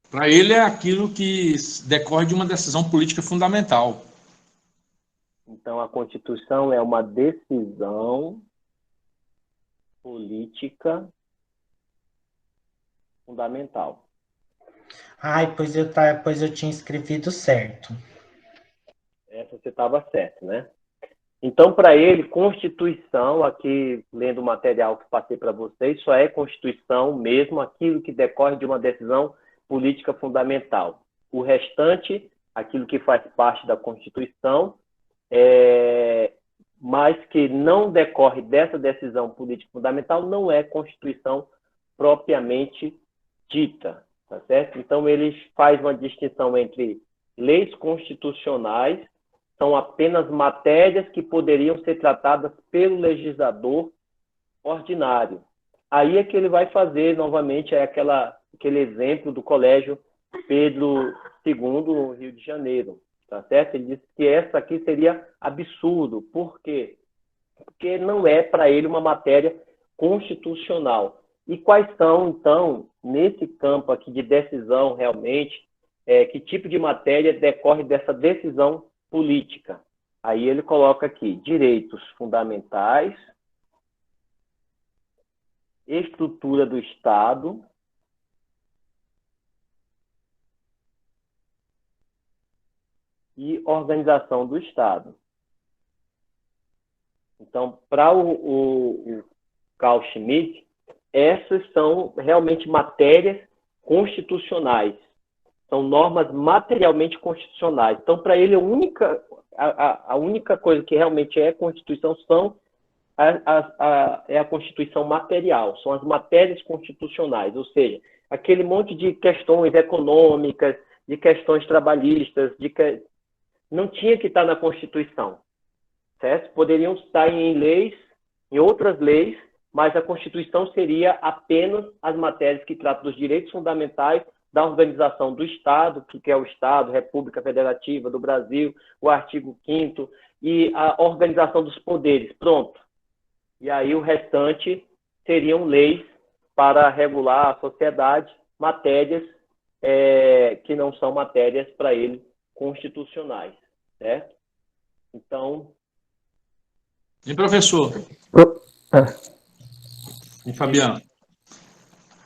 Para ele é aquilo que decorre de uma decisão política fundamental. Então, a Constituição é uma decisão política fundamental. Ai, pois eu tinha escrevido certo. Essa você estava certo, né? Então, para ele, Constituição, aqui lendo o material que passei para vocês, só é Constituição mesmo aquilo que decorre de uma decisão política fundamental. O restante, aquilo que faz parte da Constituição, mas que não decorre dessa decisão política fundamental, não é Constituição propriamente dita, tá certo? Então, eles fazem uma distinção entre leis constitucionais, são apenas matérias que poderiam ser tratadas pelo legislador ordinário. Aí é que ele vai fazer, novamente, aquele exemplo do Colégio Pedro II, no Rio de Janeiro. Tá certo? Ele disse que essa aqui seria absurdo. Por quê? Porque não é para ele uma matéria constitucional. E quais são, então, nesse campo aqui de decisão, realmente, que tipo de matéria decorre dessa decisão política? Aí ele coloca aqui direitos fundamentais, estrutura do Estado, e organização do Estado. Então, para o Carl Schmitt, essas são realmente matérias constitucionais. São normas materialmente constitucionais. Então, para ele, a única coisa que realmente é Constituição é a Constituição material, são as matérias constitucionais, ou seja, aquele monte de questões econômicas, de questões trabalhistas, não tinha que estar na Constituição, certo? Poderiam estar em leis, em outras leis, mas a Constituição seria apenas as matérias que tratam dos direitos fundamentais, da organização do Estado, que é o Estado, República Federativa do Brasil, o artigo 5º, e a organização dos poderes, pronto. E aí o restante seriam leis para regular a sociedade, matérias que não são matérias para ele constitucionais, certo? Então... E professor? E Fabiano?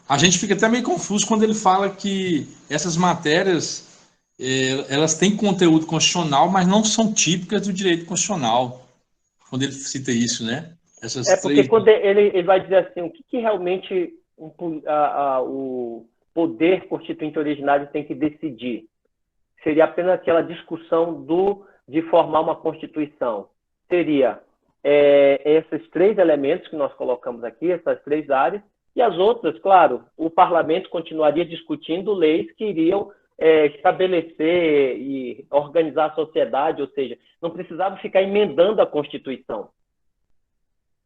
A gente fica até meio confuso quando ele fala que essas matérias, elas têm conteúdo constitucional, mas não são típicas do direito constitucional. Quando ele cita isso, né? Porque quando ele vai dizer assim, o que realmente o poder constituinte originário tem que decidir? Seria apenas aquela discussão de formar uma Constituição. Seria esses 3 elementos que nós colocamos aqui, essas 3 áreas, e as outras, claro, o parlamento continuaria discutindo leis que iriam estabelecer e organizar a sociedade, ou seja, não precisava ficar emendando a Constituição.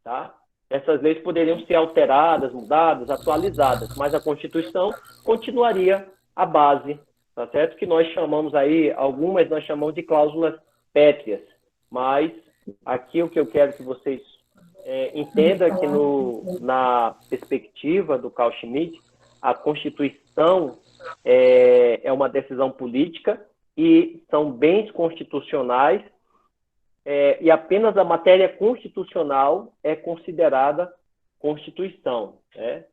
Tá? Essas leis poderiam ser alteradas, mudadas, atualizadas, mas a Constituição continuaria a base, tá certo? Que nós chamamos aí, algumas nós chamamos de cláusulas pétreas, mas aqui o que eu quero que vocês entendam é que na perspectiva do Carl Schmitt, a Constituição é uma decisão política e são bens constitucionais, e apenas a matéria constitucional é considerada Constituição. Né?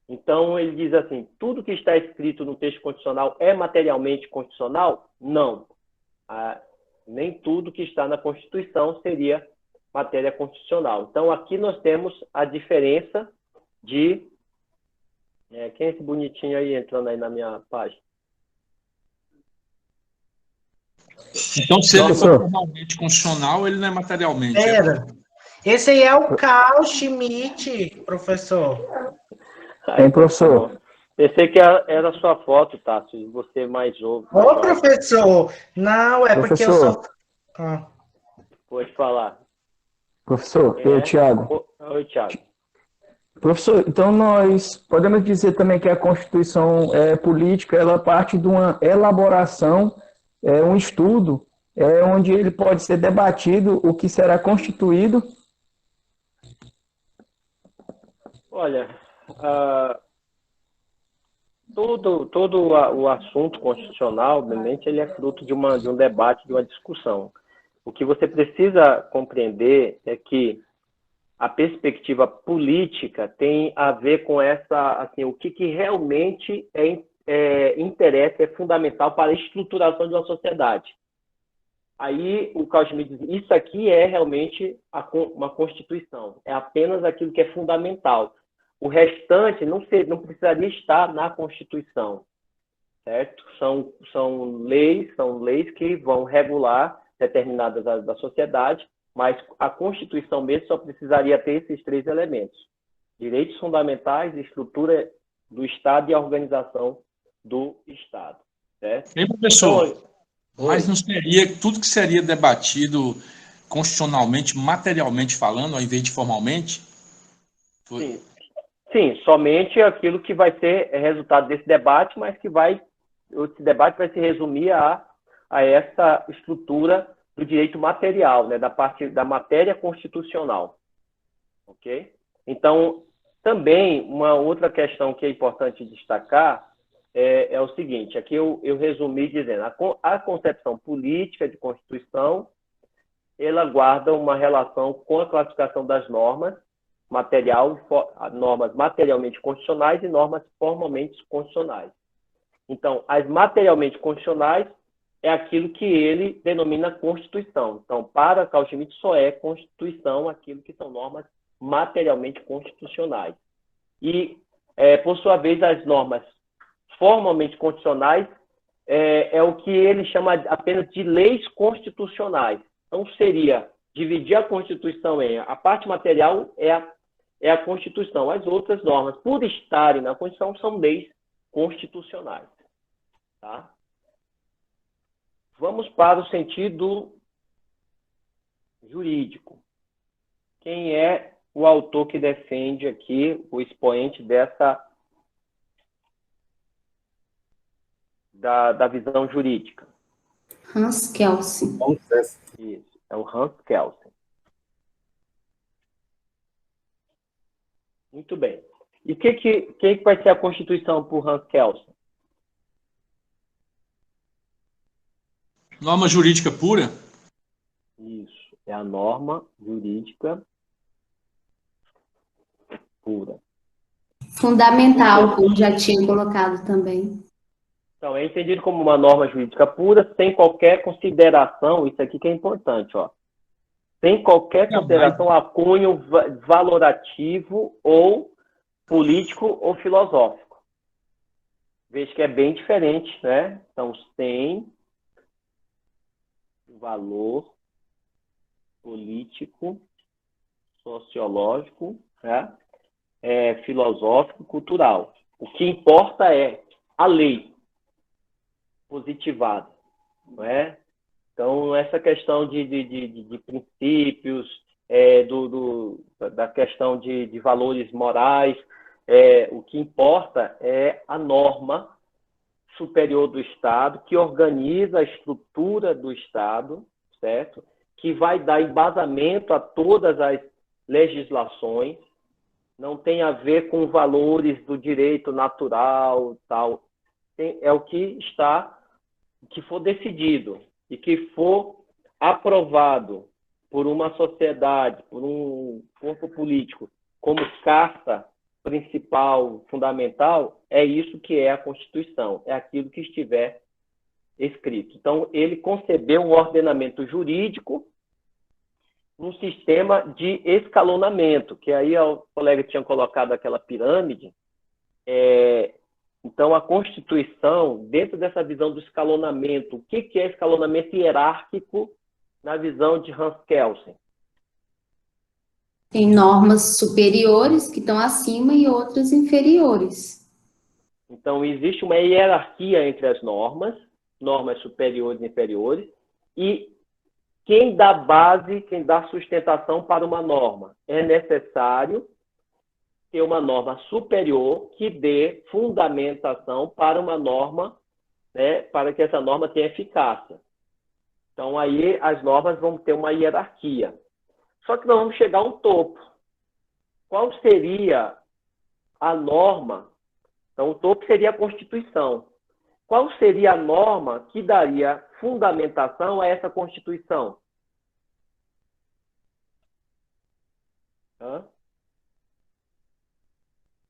Então, ele diz assim, tudo que está escrito no texto constitucional é materialmente constitucional? Não. Nem tudo que está na Constituição seria matéria constitucional. Então, aqui nós temos a diferença de... quem é esse bonitinho aí entrando aí na minha página? Então, se ele for formalmente constitucional, ele não é materialmente. Esse aí é o Carl Schmitt, professor. Professor. Pensei que era a sua foto, Tássio, você mais ouve. Ô, professor! Não, porque eu sou... Pode falar. Professor, Tiago. Oi, Tiago. Professor, então nós podemos dizer também que a Constituição política, ela parte de uma elaboração, um estudo, onde ele pode ser debatido o que será constituído? Olha, todo o assunto constitucional, obviamente, ele é fruto de um debate, de uma discussão. O que você precisa compreender é que a perspectiva política tem a ver com o que realmente interessa, é fundamental para a estruturação de uma sociedade. Aí o Carl Schmitt diz, isso aqui é realmente uma Constituição, é apenas aquilo que é fundamental. O restante não precisaria estar na Constituição, certo? São leis que vão regular determinadas áreas da sociedade, mas a Constituição mesmo só precisaria ter esses 3 elementos: direitos fundamentais, estrutura do Estado e a organização do Estado. Certo? Bem, professor, mas não seria tudo que seria debatido constitucionalmente, materialmente falando, ao invés de formalmente? Sim, somente aquilo que vai ser resultado desse debate, mas esse debate vai se resumir a essa estrutura do direito material, né, da parte da matéria constitucional. Ok? Então, também, uma outra questão que é importante destacar é o seguinte, aqui eu resumi dizendo, a concepção política de Constituição, ela guarda uma relação com a classificação das normas materialmente constitucionais e normas formalmente constitucionais. Então, as materialmente constitucionais é aquilo que ele denomina Constituição. Então, para Carl Schmitt, só é Constituição aquilo que são normas materialmente constitucionais. E, por sua vez, as normas formalmente constitucionais é o que ele chama apenas de leis constitucionais. Então, seria dividir a Constituição em a parte material é a Constituição. As outras normas, por estarem na Constituição, são leis constitucionais. Tá? Vamos para o sentido jurídico. Quem é o autor que defende aqui, o expoente da visão jurídica? Hans Kelsen. Isso, é o Hans Kelsen. Muito bem. E o que vai ser a Constituição por Hans Kelsen? Norma jurídica pura? Isso, é a norma jurídica pura. Fundamental, como já tinha colocado também. Então, é entendido como uma norma jurídica pura, sem qualquer consideração, isso aqui que é importante, ó, sem qualquer consideração a cunho valorativo ou político ou filosófico. Veja que é bem diferente, né? Então, sem valor político, sociológico, né? Filosófico, cultural. O que importa é a lei positivada, não é? Então, essa questão de princípios, da questão de valores morais, o que importa é a norma superior do Estado, que organiza a estrutura do Estado, certo? Que vai dar embasamento a todas as legislações, não tem a ver com valores do direito natural, tal. É o que for decidido e que for aprovado por uma sociedade, por um corpo político, como carta principal, fundamental, é isso que é a Constituição, é aquilo que estiver escrito. Então, ele concebeu um ordenamento jurídico num sistema de escalonamento, que aí o colega tinha colocado aquela pirâmide. Então, a Constituição, dentro dessa visão do escalonamento, o que é escalonamento hierárquico na visão de Hans Kelsen? Tem normas superiores que estão acima e outras inferiores. Então, existe uma hierarquia entre as normas superiores e inferiores, e quem dá base, quem dá sustentação para uma norma? É necessário ter uma norma superior que dê fundamentação para uma norma, né, para que essa norma tenha eficácia. Então, aí as normas vão ter uma hierarquia. Só que nós vamos chegar a um topo. Qual seria a norma? Então, o topo seria a Constituição. Qual seria a norma que daria fundamentação a essa Constituição?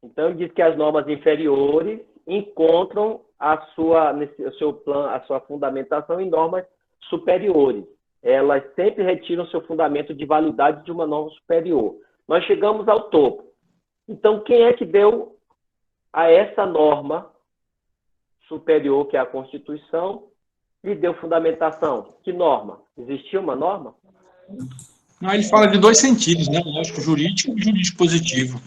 Então, ele diz que as normas inferiores encontram a sua fundamentação em normas superiores. Elas sempre retiram seu fundamento de validade de uma norma superior. Nós chegamos ao topo. Então, quem é que deu a essa norma superior, que é a Constituição, lhe deu fundamentação? Que norma? Existia uma norma? Não, ele fala de dois sentidos, né? Lógico jurídico e jurídico positivo.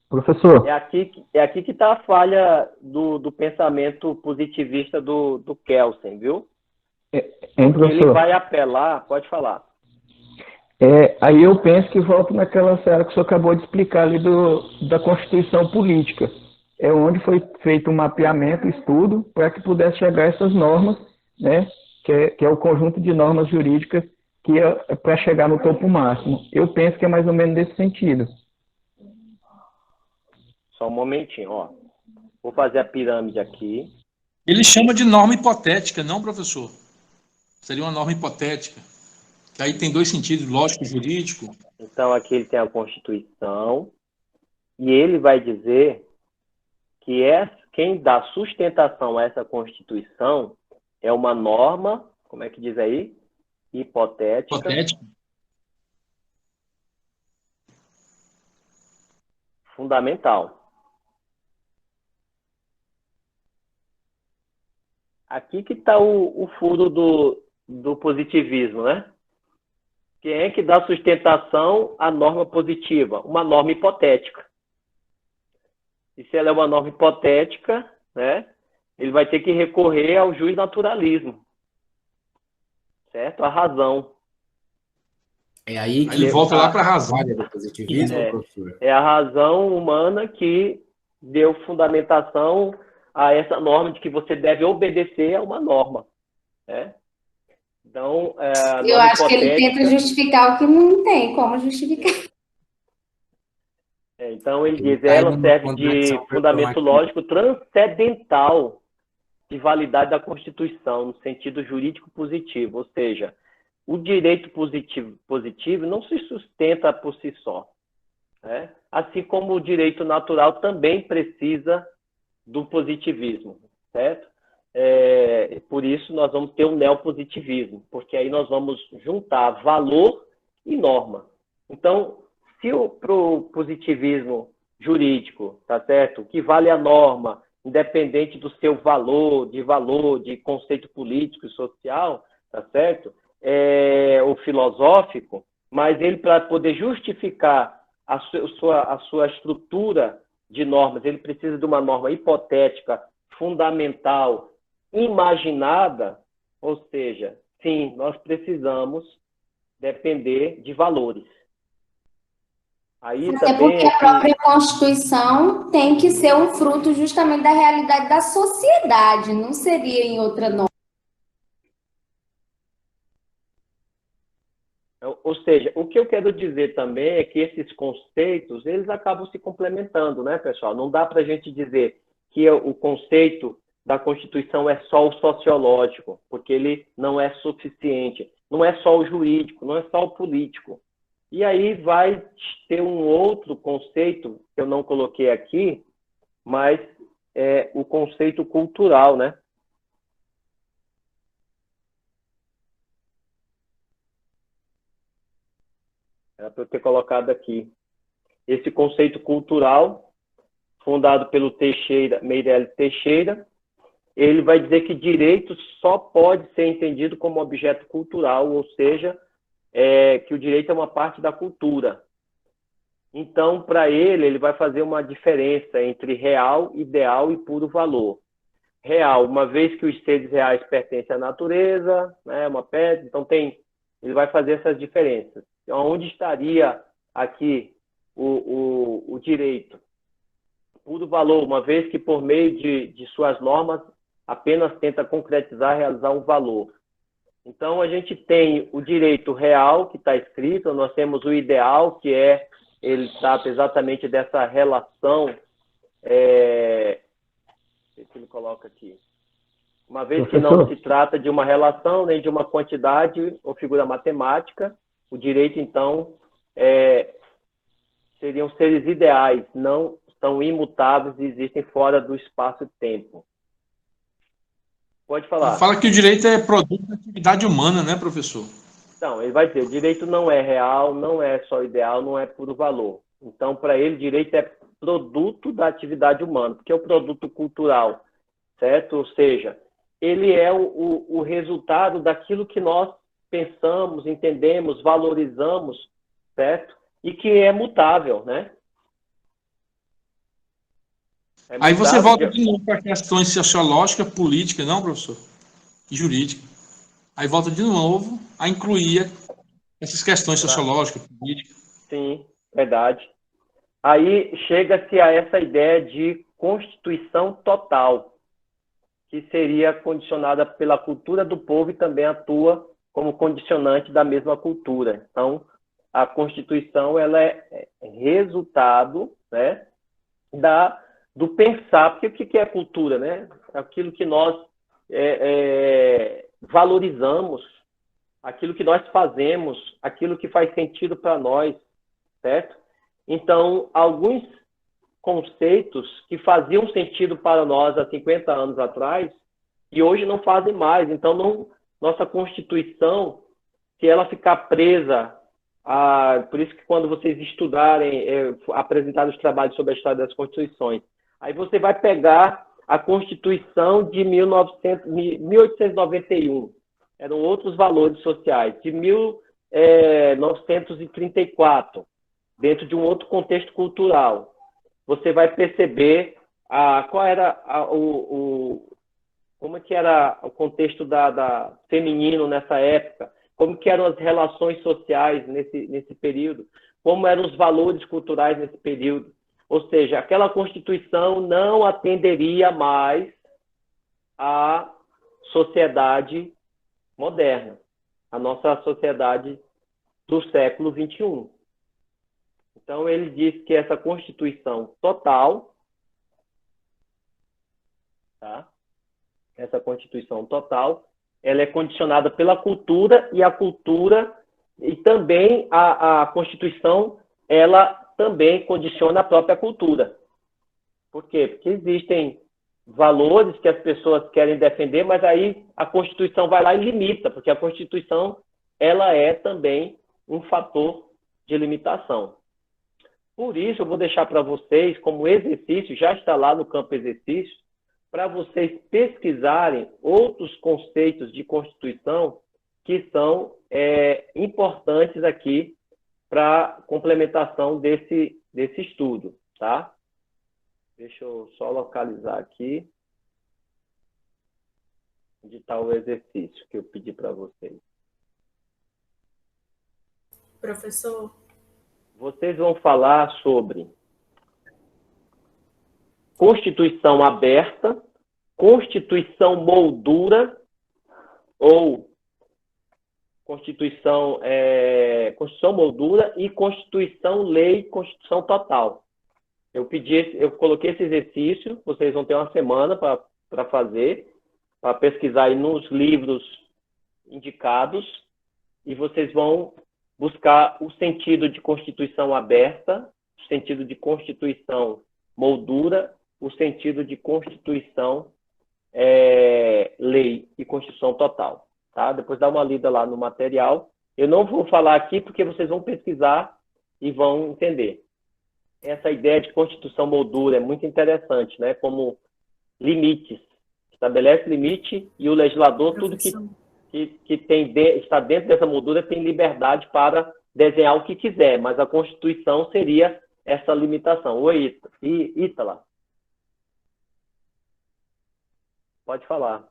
Professor. É aqui que está a falha do pensamento positivista do Kelsen, viu? Professor. Ele vai apelar, pode falar. Aí eu penso que volto naquela seara que o senhor acabou de explicar ali da Constituição Política. É onde foi feito um mapeamento, estudo, para que pudesse chegar a essas normas, né? Que é o conjunto de normas jurídicas que é para chegar no topo máximo. Eu penso que é mais ou menos nesse sentido. Só um momentinho, ó. Vou fazer a pirâmide aqui. Ele chama de norma hipotética, não, professor? Seria uma norma hipotética. Que aí tem dois sentidos, lógico e jurídico. Então, aqui ele tem a Constituição, e ele vai dizer que quem dá sustentação a essa Constituição é uma norma, como é que diz aí? Hipotética. Fundamental. Aqui que está o furo do positivismo, né? Quem é que dá sustentação à norma positiva? Uma norma hipotética. E se ela é uma norma hipotética, né, ele vai ter que recorrer ao justnaturalismo. Certo? A razão. É aí que ele volta lá para a razão. Do positivismo, professor. É a razão humana que deu fundamentação a essa norma de que você deve obedecer a uma norma. Né? Então, eu acho que ele tenta justificar o que não tem como justificar. Então, ele diz, ela serve de fundamento lógico transcendental de validade da Constituição, no sentido jurídico positivo, ou seja, o direito positivo não se sustenta por si só, né? Assim como o direito natural também precisa do positivismo, certo? Por isso nós vamos ter um neopositivismo, porque aí nós vamos juntar valor e norma. Então, se para o positivismo jurídico, tá certo? O que vale a norma, independente do seu valor, de conceito político e social, tá certo? O filosófico, mas ele, para poder justificar a sua estrutura de normas, ele precisa de uma norma hipotética, fundamental, imaginada, ou seja, sim, nós precisamos depender de valores. Aí Até também porque a própria Constituição tem que ser um fruto justamente da realidade da sociedade, não seria em outra norma. Ou seja, o que eu quero dizer também é que esses conceitos, eles acabam se complementando, né, pessoal? Não dá para a gente dizer que o conceito da Constituição é só o sociológico, porque ele não é suficiente. Não é só o jurídico, não é só o político. E aí vai ter um outro conceito, que eu não coloquei aqui, mas é o conceito cultural, né? Era para eu ter colocado aqui. Esse conceito cultural, fundado pelo Meirelles Teixeira, ele vai dizer que direito só pode ser entendido como objeto cultural, ou seja, que o direito é uma parte da cultura. Então, para ele vai fazer uma diferença entre real, ideal e puro valor. Real, uma vez que os seres reais pertencem à natureza, né, uma pedra, então ele vai fazer essas diferenças. Então, onde estaria aqui o direito? Puro valor, uma vez que por meio de suas normas apenas tenta concretizar, realizar um valor. Então, a gente tem o direito real, que está escrito, nós temos o ideal, que ele trata exatamente dessa relação, que ele coloca aqui. Uma vez que não se trata de uma relação, nem de uma quantidade ou figura matemática, o direito, então, seriam seres ideais, não são imutáveis e existem fora do espaço-tempo. Pode falar. Fala que o direito é produto da atividade humana, né, professor? Então, ele vai dizer, o direito não é real, não é só ideal, não é puro valor. Então, para ele, direito é produto da atividade humana, porque é o produto cultural, certo? Ou seja, ele é o resultado daquilo que nós pensamos, entendemos, valorizamos, certo? E que é mutável, né? Aí você volta de novo para questões sociológicas, políticas, não, professor? E jurídica. Aí volta de novo a incluir essas questões sociológicas, políticas. Sim, verdade. Aí chega-se a essa ideia de constituição total, que seria condicionada pela cultura do povo e também atua como condicionante da mesma cultura. Então, a Constituição ela é resultado, né, do pensar. Porque o que é cultura, né? Aquilo que nós valorizamos, aquilo que nós fazemos, aquilo que faz sentido para nós, certo? Então, alguns conceitos que faziam sentido para nós há 50 anos atrás e hoje não fazem mais. Então, nossa Constituição, se ela ficar presa por isso que quando vocês estudarem, apresentar os trabalhos sobre a história das Constituições, aí você vai pegar a Constituição de 1891. Eram outros valores sociais. De 1934, dentro de um outro contexto cultural. Você vai perceber qual era como que era o contexto feminino nessa época, como que eram as relações sociais nesse período, como eram os valores culturais nesse período. Ou seja, aquela Constituição não atenderia mais à sociedade moderna, a nossa sociedade do século XXI. Então, ele diz que essa Constituição total, tá? essa Constituição total, ela é condicionada pela cultura, e a cultura, e também a Constituição, ela também condiciona a própria cultura. Por quê? Porque existem valores que as pessoas querem defender, mas aí a Constituição vai lá e limita, porque a Constituição, ela é também um fator de limitação. Por isso, eu vou deixar para vocês, como exercício, já está lá no campo exercício, para vocês pesquisarem outros conceitos de Constituição que são importantes aqui para complementação desse estudo, tá? Deixa eu só localizar aqui onde está o exercício que eu pedi para vocês. Professor? Vocês vão falar sobre Constituição aberta, Constituição moldura ou Constituição moldura e Constituição lei, Constituição total. Eu coloquei esse exercício, vocês vão ter uma semana para fazer, para pesquisar aí nos livros indicados, e vocês vão buscar o sentido de Constituição aberta, o sentido de Constituição moldura, o sentido de Constituição lei e Constituição total. Tá? Depois dá uma lida lá no material. Eu não vou falar aqui porque vocês vão pesquisar e vão entender. Essa ideia de Constituição moldura é muito interessante, né? Como limites. Estabelece limite e o legislador, tudo que está dentro dessa moldura, tem liberdade para desenhar o que quiser, mas a Constituição seria essa limitação. Oi, Ítala. Pode falar.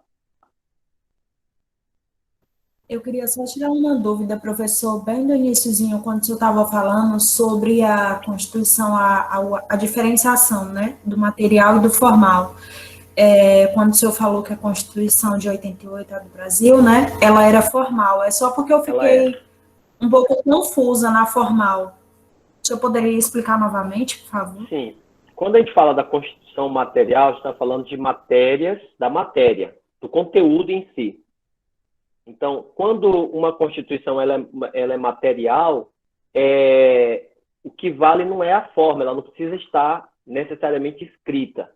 Eu queria só tirar uma dúvida, professor, bem do iniciozinho, quando o senhor estava falando sobre a Constituição, a diferenciação, né, do material e do formal. Quando o senhor falou que a Constituição de 88 é do Brasil, né, ela era formal. É só porque eu fiquei um pouco confusa na formal. O senhor poderia explicar novamente, por favor? Sim. Quando a gente fala da Constituição material, a gente está falando de matérias, da matéria, do conteúdo em si. Então, quando uma Constituição ela é material, o que vale não é a forma, ela não precisa estar necessariamente escrita,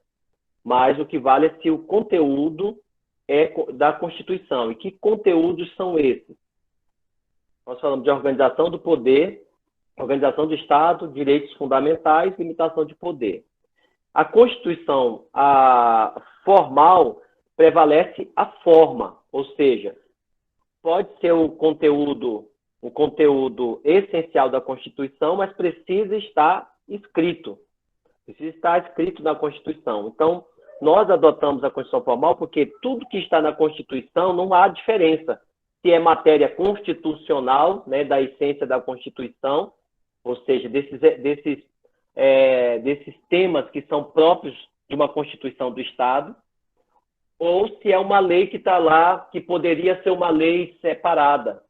mas o que vale é se o conteúdo é da Constituição. E que conteúdos são esses? Nós falamos de organização do poder, organização do Estado, direitos fundamentais, limitação de poder. A Constituição formal prevalece a forma, ou seja, pode ser o conteúdo essencial da Constituição, mas precisa estar escrito. Precisa estar escrito na Constituição. Então, nós adotamos a Constituição formal porque tudo que está na Constituição não há diferença. Se é matéria constitucional, né, da essência da Constituição, ou seja, desses temas que são próprios de uma Constituição do Estado, ou se é uma lei que está lá, que poderia ser uma lei separada.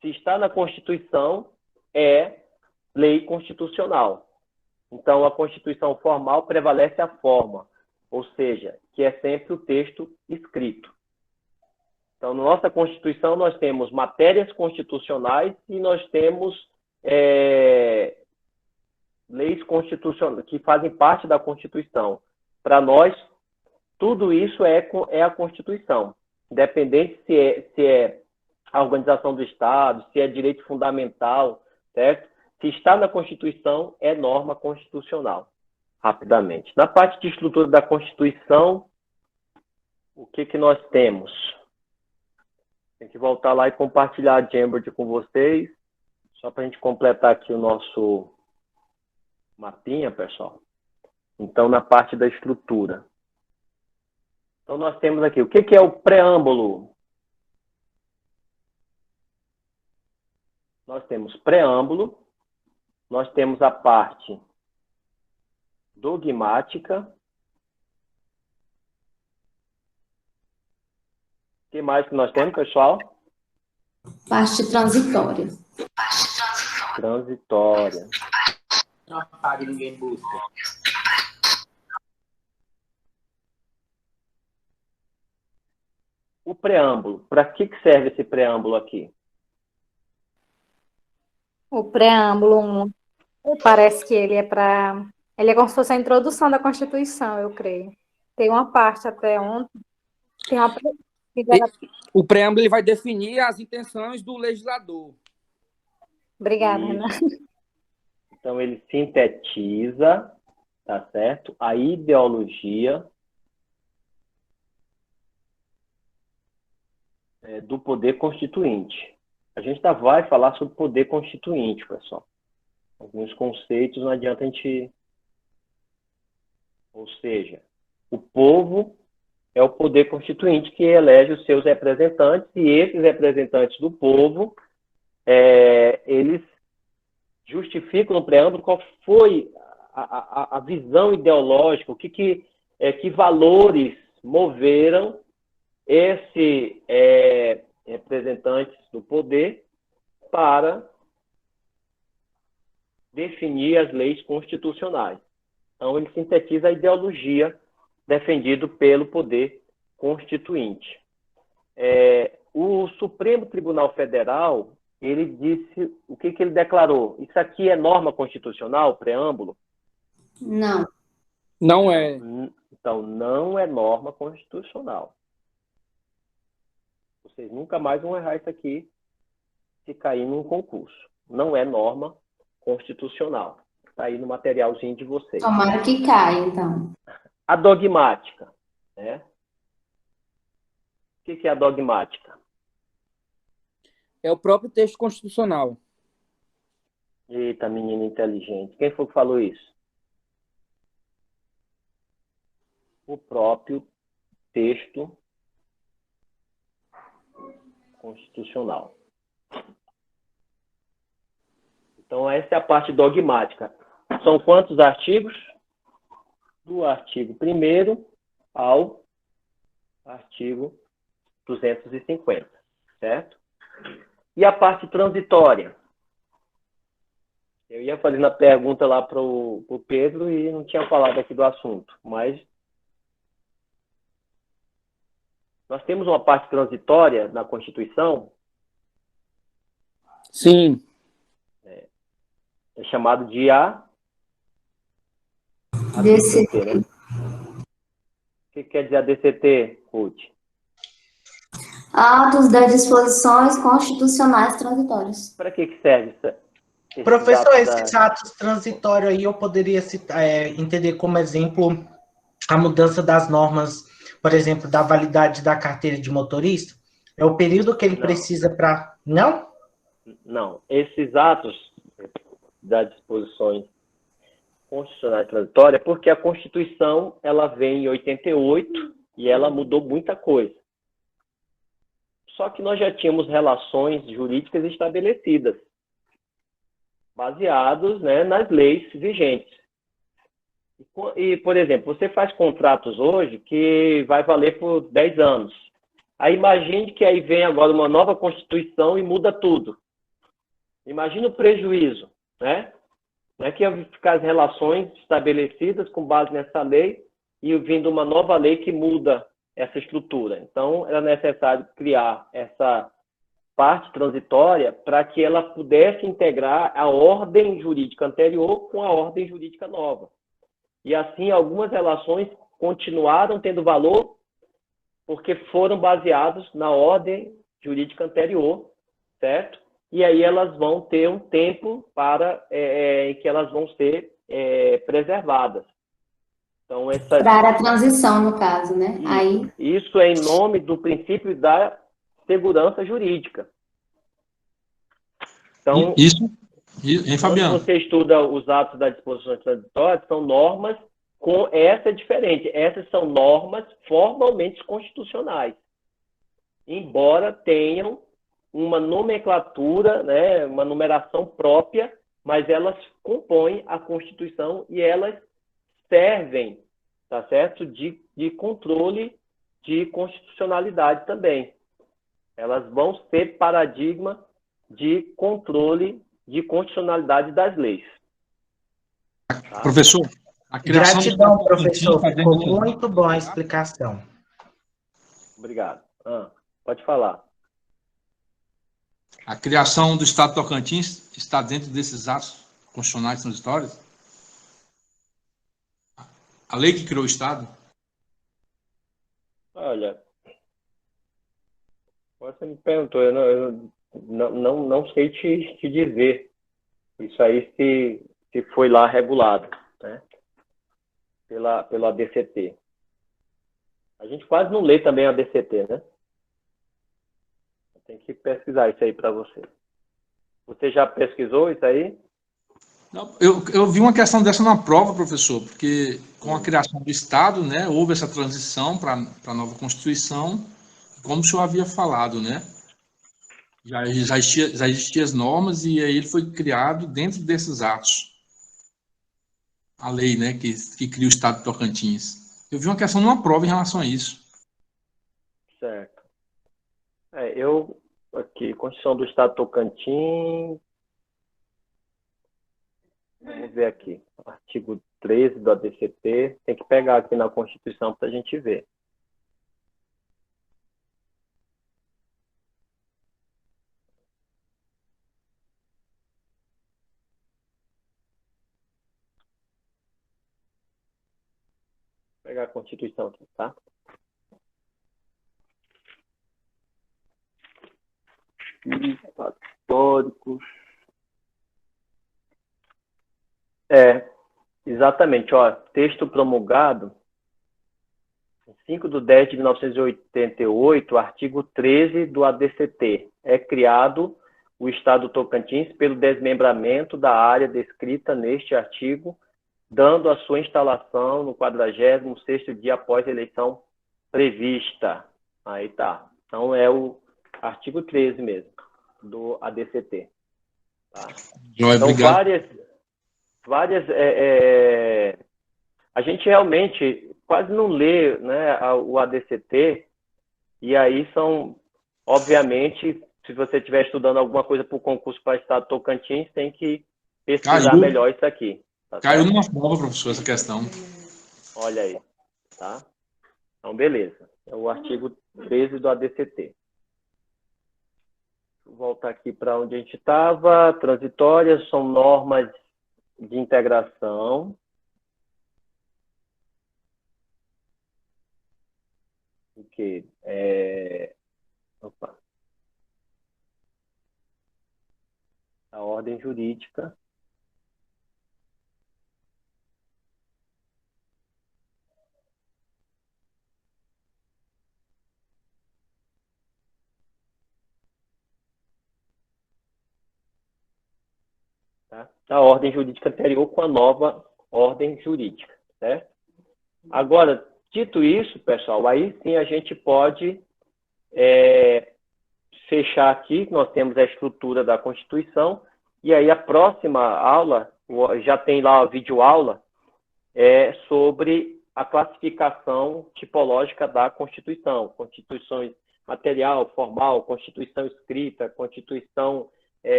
Se está na Constituição, é lei constitucional. Então, a Constituição formal prevalece a forma, ou seja, que é sempre o texto escrito. Então, na nossa Constituição, nós temos matérias constitucionais e nós temos leis constitucionais que fazem parte da Constituição. Para nós, tudo isso é a Constituição, independente se é a organização do Estado, se é direito fundamental, certo? Se está na Constituição, é norma constitucional. Rapidamente. Na parte de estrutura da Constituição, o que nós temos? Tem que voltar lá e compartilhar a Jamboard com vocês, só para a gente completar aqui o nosso mapinha, pessoal. Então, na parte da estrutura. Então, nós temos aqui, o que é o preâmbulo? Nós temos preâmbulo, nós temos a parte dogmática. O que mais que nós temos, pessoal? Parte transitória. Transitória. Não apague, ninguém busca. o preâmbulo. Para que serve esse preâmbulo aqui? O preâmbulo 1, parece que ele é para... Ele é como se fosse a introdução da Constituição, eu creio. Tem uma parte até onde... Tem uma... O preâmbulo ele vai definir as intenções do legislador. Obrigada, Isso. Renan. Então, ele sintetiza, tá certo? A ideologia do poder constituinte. A gente ainda vai falar sobre poder constituinte, pessoal. Alguns conceitos não adianta a gente... Ou seja, o povo é o poder constituinte que elege os seus representantes, e esses representantes do povo, eles justificam no preâmbulo qual foi a visão ideológica, que valores moveram esses representantes do poder para definir as leis constitucionais. Então, ele sintetiza a ideologia defendida pelo poder constituinte. O Supremo Tribunal Federal, ele disse, o que ele declarou? Isso aqui é norma constitucional, preâmbulo? Não. Não é. Então, não é norma constitucional. Vocês nunca mais vão errar isso aqui se cair num concurso. Não é norma constitucional. Está aí no materialzinho de vocês. Tomara que caia, então. A dogmática, né? O que é a dogmática? É o próprio texto constitucional. Eita, menino inteligente. Quem foi que falou isso? O próprio texto constitucional. Então, essa é a parte dogmática. São quantos artigos? Do artigo 1º ao artigo 250, certo? E a parte transitória? Eu ia fazendo a pergunta lá para o Pedro e não tinha falado aqui do assunto, mas nós temos uma parte transitória na Constituição. Sim. É chamado de DCT. Né? O que quer dizer a DCT, Ruth? Atos das disposições constitucionais transitórias. Para que serve isso? Professor, esses atos transitórios aí eu poderia entender como exemplo a mudança das normas, por exemplo, da validade da carteira de motorista? É o período que ele precisa para... Não? Não. Esses atos das disposições constitucionais transitórias, porque a Constituição ela vem em 88 e ela mudou muita coisa. Só que nós já tínhamos relações jurídicas estabelecidas, baseados, né, nas leis vigentes. E, por exemplo, você faz contratos hoje que vai valer por 10 anos. Aí imagine que aí vem agora uma nova Constituição e muda tudo. Imagina o prejuízo, né? Não é que ia ficar as relações estabelecidas com base nessa lei e vindo uma nova lei que muda essa estrutura. Então, era necessário criar essa parte transitória para que ela pudesse integrar a ordem jurídica anterior com a ordem jurídica nova. E assim, algumas relações continuaram tendo valor porque foram baseadas na ordem jurídica anterior, certo? E aí elas vão ter um tempo para que elas vão ser preservadas. Então, para a transição, no caso, né? Isso é em nome do princípio da segurança jurídica. Então, hein, Fabiano? quando você estuda os atos das disposições transitórias, são normas com essa diferente. Essas são normas formalmente constitucionais, embora tenham uma nomenclatura, né, uma numeração própria, mas elas compõem a Constituição e elas servem, tá certo, de controle de constitucionalidade também. Elas vão ser paradigma de controle de constitucionalidade das leis. Tá? Professor, a criação... Gratidão, professor. Ficou muito boa a explicação. Obrigado. Pode falar. A criação do Estado Tocantins está dentro desses atos constitucionais transitórios? A lei que criou o Estado? Olha, você me perguntou, eu não sei te dizer isso aí se foi lá regulado, né, pela ADCT. A gente quase não lê também a ADCT, né? Tem que pesquisar isso aí para você. Você já pesquisou isso aí? Não, eu vi uma questão dessa na prova, professor, porque com a criação do Estado, né, houve essa transição para a nova Constituição, como o senhor havia falado, né? Já existiam as normas e aí ele foi criado dentro desses atos. A lei, né, que cria o Estado de Tocantins. Eu vi uma questão numa prova em relação a isso. Certo. Aqui, Constituição do Estado de Tocantins. Vamos ver aqui. Artigo 13 do ADCT. Tem que pegar aqui na Constituição para a gente ver. Vou pegar a Constituição aqui, tá? Históricos. Exatamente, ó, texto promulgado em 5/10/1988, artigo 13 do ADCT. É criado o Estado do Tocantins pelo desmembramento da área descrita neste artigo, dando a sua instalação no 46º dia após a eleição prevista. Aí tá. Então é o artigo 13 mesmo, do ADCT. Tá? Então, a gente realmente quase não lê, né, o ADCT, e aí são, obviamente, se você estiver estudando alguma coisa para o concurso para o Estado de Tocantins, tem que pesquisar melhor isso aqui. Tá Caiu certo? numa prova, professor, essa questão. Olha aí, tá? Então, beleza. É o artigo 13 do ADCT. Vou voltar aqui para onde a gente estava. Transitórias são normas de integração. Ok. Opa. A ordem jurídica. Tá? A ordem jurídica anterior com a nova ordem jurídica, certo? Agora, dito isso, pessoal, aí sim a gente pode fechar aqui, nós temos a estrutura da Constituição, e aí a próxima aula, já tem lá a videoaula, sobre a classificação tipológica da Constituição. Constituições material, formal, Constituição escrita, Constituição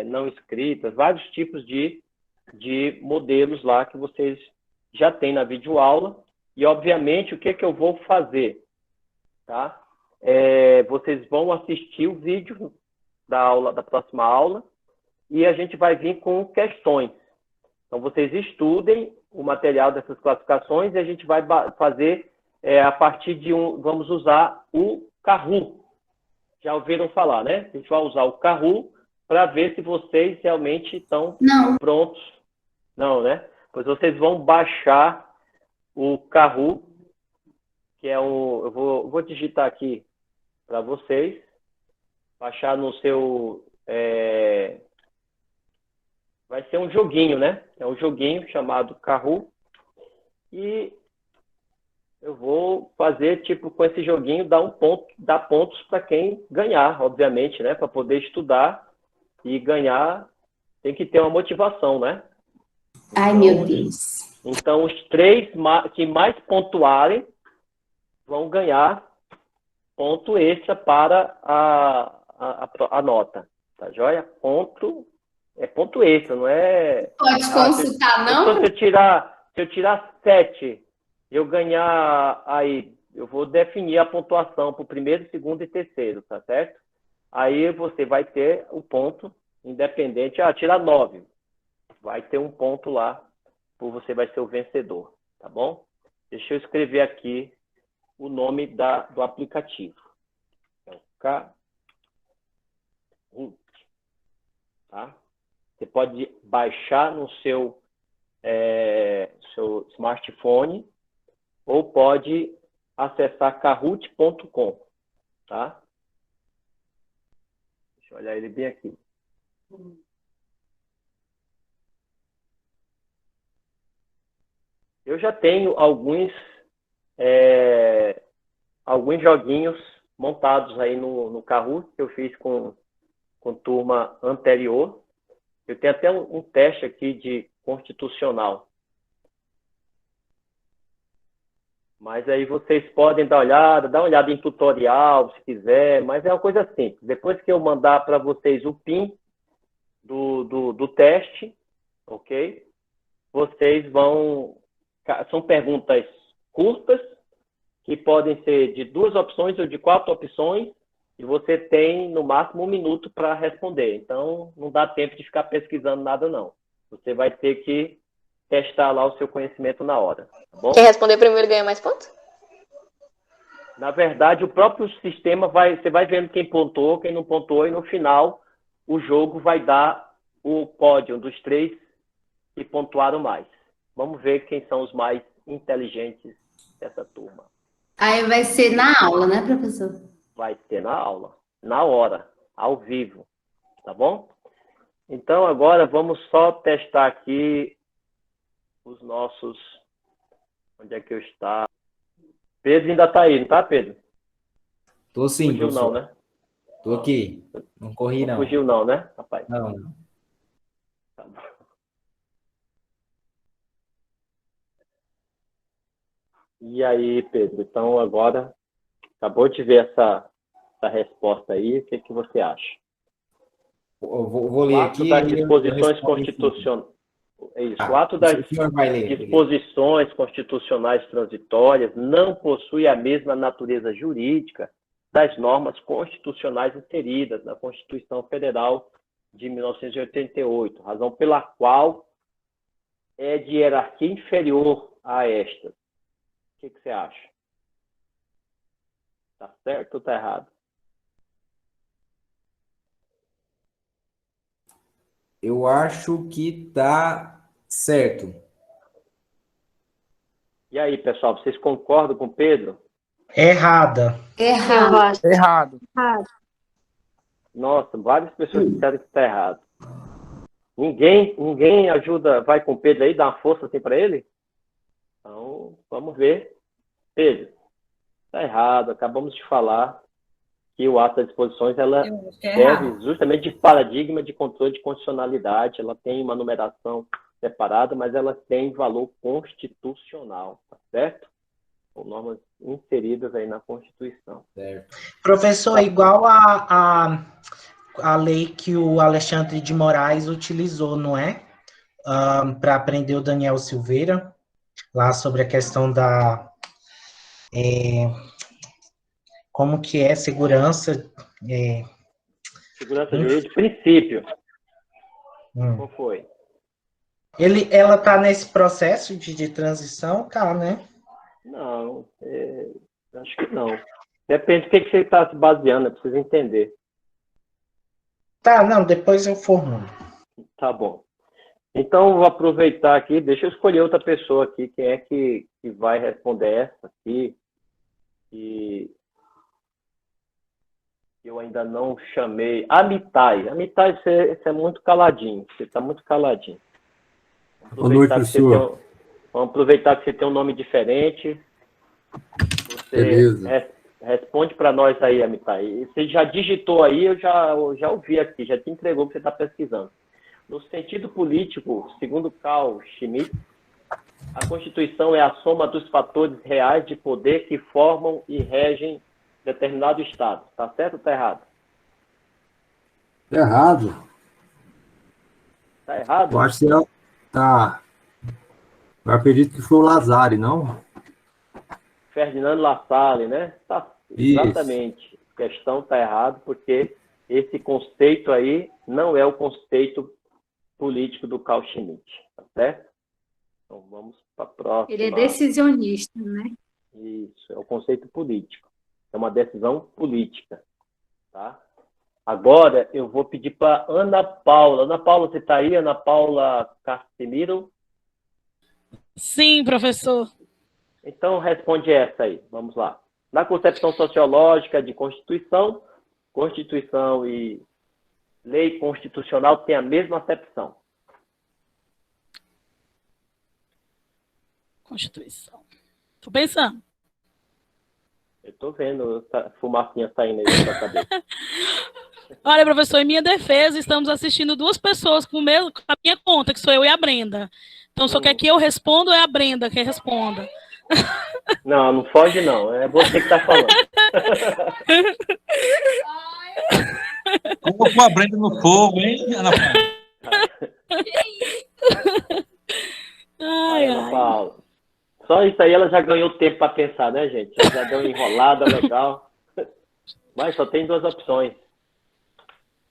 não escritas, vários tipos de modelos lá que vocês já têm na videoaula. E, obviamente, o que eu vou fazer? Tá? Vocês vão assistir o vídeo da próxima aula e a gente vai vir com questões. Então, vocês estudem o material dessas classificações e a gente vai fazer a partir de vamos usar o Kahoot. Já ouviram falar, né? A gente vai usar o Kahoot para ver se vocês realmente estão prontos. Não, né? Pois vocês vão baixar o Kahoot, que é eu vou digitar aqui para vocês, baixar no seu... vai ser um joguinho, né? É um joguinho chamado Kahoot, e eu vou fazer, tipo, com esse joguinho, dar pontos para quem ganhar, obviamente, né? Para poder estudar e ganhar, tem que ter uma motivação, né? Ai, meu Deus. Então, os 3 que mais pontuarem vão ganhar ponto extra para a nota. Tá joia? É ponto extra, não é... Pode consultar, não? Se eu tirar 7, eu ganhar aí eu vou definir a pontuação para o primeiro, segundo e terceiro, tá certo? Aí você vai ter o ponto independente. Tira 9. Vai ter um ponto lá, você vai ser o vencedor, tá bom? Deixa eu escrever aqui o nome do aplicativo. É o Kahoot, tá? Você pode baixar no seu smartphone ou pode acessar kahoot.com, tá? Deixa eu olhar ele bem aqui. Eu já tenho alguns joguinhos montados aí no Kahoot que eu fiz com turma anterior. Eu tenho até um teste aqui de constitucional. Mas aí vocês podem dar uma olhada em tutorial, se quiser, mas é uma coisa simples. Depois que eu mandar para vocês o PIN do teste, ok? Vocês vão... São perguntas curtas, que podem ser de 2 opções ou de 4 opções, e você tem, no máximo, 1 minuto para responder. Então, não dá tempo de ficar pesquisando nada, não. Você vai ter que testar lá o seu conhecimento na hora. Tá bom? Quem responder primeiro ganha mais pontos? Na verdade, o próprio sistema você vai vendo quem pontuou, quem não pontuou, e no final o jogo vai dar o pódio dos 3 que pontuaram mais. Vamos ver quem são os mais inteligentes dessa turma. Aí vai ser na aula, né, professor? Vai ser na aula, na hora, ao vivo, tá bom? Então, agora vamos só testar aqui os nossos... Onde é que eu está? Pedro ainda está aí, não tá, Pedro? Tô sim, fugiu professor. não, né? Tô aqui. Não corri, não. Fugiu não, né, rapaz? Não. Tá bom. E aí, Pedro? Então, agora, acabou de ver essa resposta aí, o que você acha? Eu vou ler aqui. Das disposições constitucionais. É isso. O ato das disposições constitucionais transitórias não possui a mesma natureza jurídica das normas constitucionais inseridas na Constituição Federal de 1988, razão pela qual é de hierarquia inferior a estas. O que você acha? Tá certo ou tá errado? Eu acho que tá certo. E aí, pessoal, vocês concordam com o Pedro? Errada. Errado. Nossa, várias pessoas disseram que está errado. Ninguém ajuda, vai com o Pedro aí, dá uma força assim para ele? Então, vamos ver. Pedro, está errado. Acabamos de falar que o ato das disposições, ela serve justamente de paradigma de controle de constitucionalidade. Ela tem uma numeração separada, mas ela tem valor constitucional, tá certo? Com normas inseridas aí na Constituição. Certo. Professor, igual a lei que o Alexandre de Moraes utilizou, não é? Para prender o Daniel Silveira, lá sobre a questão da... como que é segurança... Segurança jurídica de princípio. Qual foi? Ela está nesse processo de transição, tá, né? Não, acho que não. Depende do que você está se baseando, é preciso entender. Tá, não, depois eu formulo. Tá bom. Então, vou aproveitar aqui, deixa eu escolher outra pessoa aqui, quem é que vai responder essa aqui, que eu ainda não chamei. Amitai, você é muito caladinho, você está muito caladinho. Boa noite, professor. Vamos aproveitar que você tem um nome diferente. Você responde para nós aí, Amitai. Você já digitou aí, eu já ouvi aqui, já te entregou o que você está pesquisando. No sentido político, segundo Carl Schmitt, a Constituição é a soma dos fatores reais de poder que formam e regem determinado Estado. Está certo ou está errado? Errado. Está errado? Eu acho que tá. Eu acredito que foi o Lazare, não? Ferdinando Lassalle, né? Tá, exatamente. A questão está errada, porque esse conceito aí não é o conceito político do Carl Schmitt, tá certo? Então, vamos para a próxima. Ele é decisionista, né? Isso, é o conceito político. É uma decisão política, tá? Agora, eu vou pedir para Ana Paula. Ana Paula, você está aí? Ana Paula Cassimiro? Sim, professor. Então, responde essa aí. Vamos lá. Na concepção sociológica de Constituição, Constituição e lei constitucional têm a mesma acepção. Constituição. Estou pensando. Eu estou vendo a fumacinha saindo aí da sua cabeça. Olha, professor, em minha defesa, estamos assistindo duas pessoas com a minha conta, que sou eu e a Brenda. Então, só quer que eu responda ou é a Brenda que responda? Não, não foge não. É você que está falando. Colocou a Brenda no fogo, hein, Ana Paula? Ai, Ana Paula. Só isso aí ela já ganhou tempo para pensar, né, gente? Ela já deu uma enrolada legal. Mas só tem duas opções.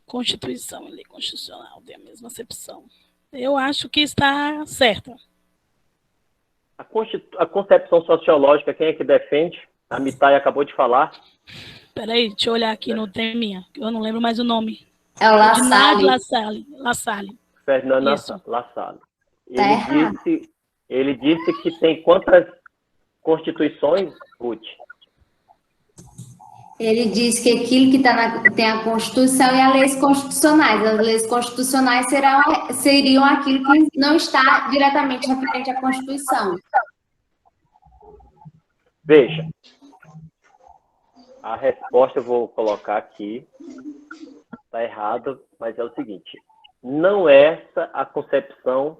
Constituição e lei constitucional tem a mesma acepção. Eu acho que está certa. A concepção sociológica, quem é que defende? A Mitai acabou de falar. Peraí, deixa eu olhar aqui no teminha, que eu não lembro mais o nome. É o Lassalle. Lassalle. Fernanda Lassalle. Ele disse que tem quantas constituições, Ruth? Ele diz que aquilo que tem a Constituição e as leis constitucionais. As leis constitucionais seriam aquilo que não está diretamente referente à Constituição. Veja, a resposta eu vou colocar aqui. Está errada, mas é o seguinte. Não é essa a concepção,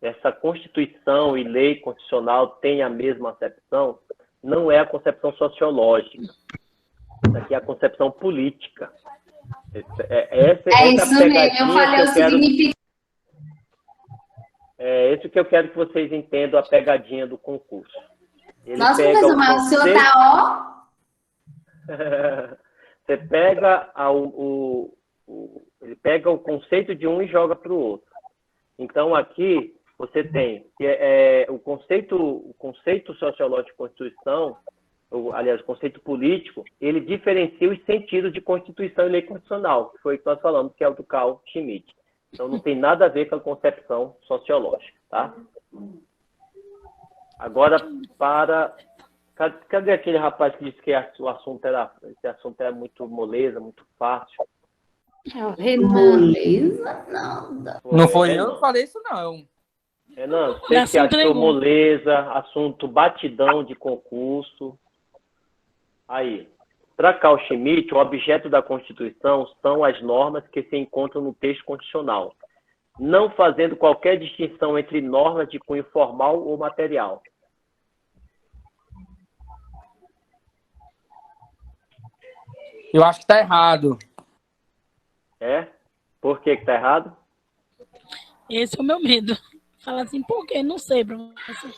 essa Constituição e lei constitucional tem a mesma acepção, não é a concepção sociológica. Essa aqui é a concepção política. Isso mesmo, eu falei o significado. É isso que eu quero que vocês entendam, a pegadinha do concurso. Nossa, professor, mas o senhor está Você pega ele pega o conceito de um e joga para o outro. Então, aqui, você tem o conceito sociológico de Constituição, aliás, o conceito político, ele diferencia os sentidos de Constituição e lei constitucional, que foi o que nós falamos, que é o do Carl Schmitt. Então, não tem nada a ver com a concepção sociológica, tá? Agora, cadê aquele rapaz que disse que esse assunto era muito moleza, muito fácil? Moleza? Não foi eu que falei isso, não. Renan, você que achou moleza, assunto batidão de concurso. Aí, para Carl Schmitt, o objeto da Constituição são as normas que se encontram no texto constitucional, não fazendo qualquer distinção entre normas de cunho formal ou material. Eu acho que está errado. É? Por que está errado? Esse é o meu medo. Fala assim, por quê? Não sei, professor.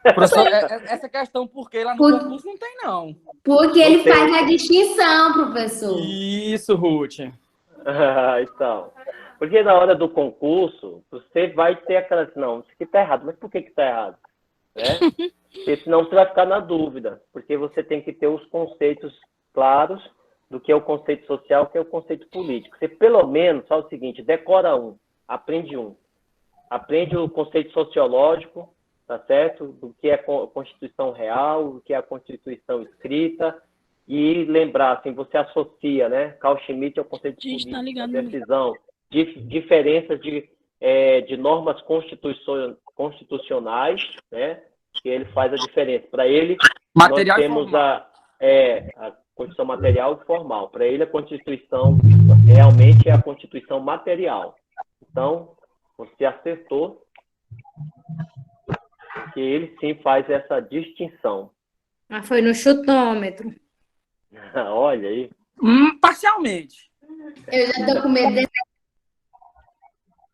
Professor, essa questão por que lá no concurso não tem, não. Porque ele faz a distinção, professor. Isso, Ruth. Então, porque na hora do concurso, você vai ter aquela... Não, isso aqui está errado. Mas por que está errado? Né? Porque senão você vai ficar na dúvida. Porque você tem que ter os conceitos claros do que é o conceito social, o que é o conceito político. Você, pelo menos, faz o seguinte, decora um, aprende um. Aprende o conceito sociológico, tá certo? Do que é a Constituição real, do que é a Constituição escrita, e lembrar, assim, você associa, né? Carl Schmitt é o conceito de política, decisão, diferenças de normas constitucionais, né? Que ele faz a diferença. Para ele, material nós temos a Constituição material e formal. Para ele, a Constituição realmente é a Constituição material. Então, você acertou que ele sim faz essa distinção. Mas foi no chutômetro. Olha aí. Parcialmente. Eu já estou com medo dele.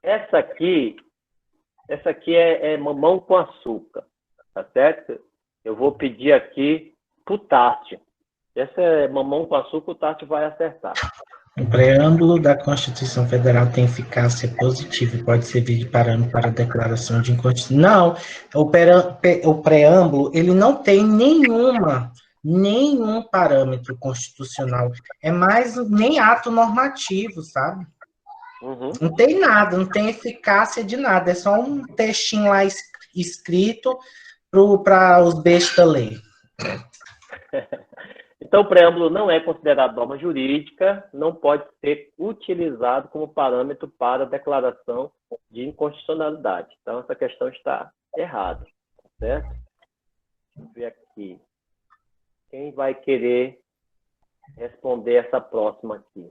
Essa aqui é mamão com açúcar, tá certo? Eu vou pedir aqui para o Tássio. Essa é mamão com açúcar, o Tássio vai acertar. O preâmbulo da Constituição Federal tem eficácia positiva e pode servir de parâmetro para a declaração de inconstitucionalidade. Não, o preâmbulo, ele não tem nenhum parâmetro constitucional. É mais nem ato normativo, sabe? Uhum. Não tem nada, não tem eficácia de nada. É só um textinho lá escrito para os bestas ler. Então, o preâmbulo não é considerado norma jurídica, não pode ser utilizado como parâmetro para a declaração de inconstitucionalidade. Então, essa questão está errada, certo? Deixa eu ver aqui. Quem vai querer responder essa próxima aqui?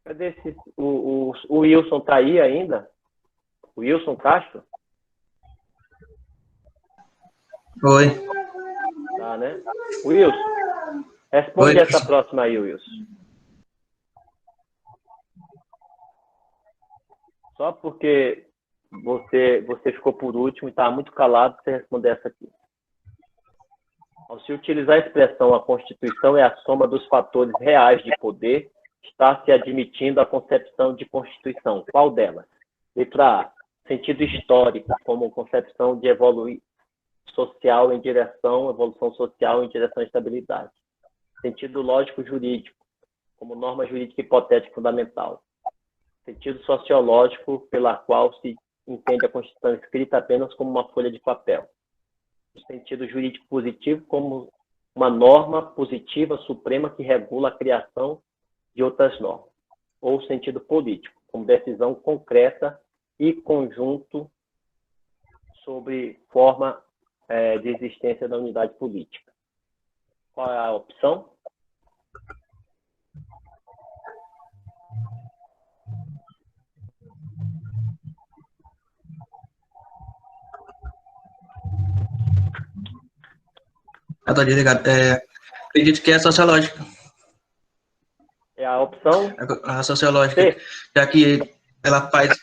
Cadê o Wilson está aí ainda? O Wilson Castro? Oi. Tá, né? Wilson, responde essa próxima aí, Wilson. Só porque você ficou por último e estava muito calado, você responder essa aqui. Ao se utilizar a expressão a Constituição é a soma dos fatores reais de poder, está se admitindo a concepção de Constituição. Qual delas? Letra A, sentido histórico, como concepção de evolução social em direção à estabilidade. Sentido lógico jurídico, como norma jurídica hipotética fundamental. Sentido sociológico, pela qual se entende a Constituição escrita apenas como uma folha de papel. O sentido jurídico positivo, como uma norma positiva suprema que regula a criação de outras normas. Ou o sentido político, como decisão concreta e conjunto sobre forma de existência da unidade política. Qual é a opção? Eu tô desligado. Acredito que é sociológica. É a opção? A sociológica. C. Já que ela faz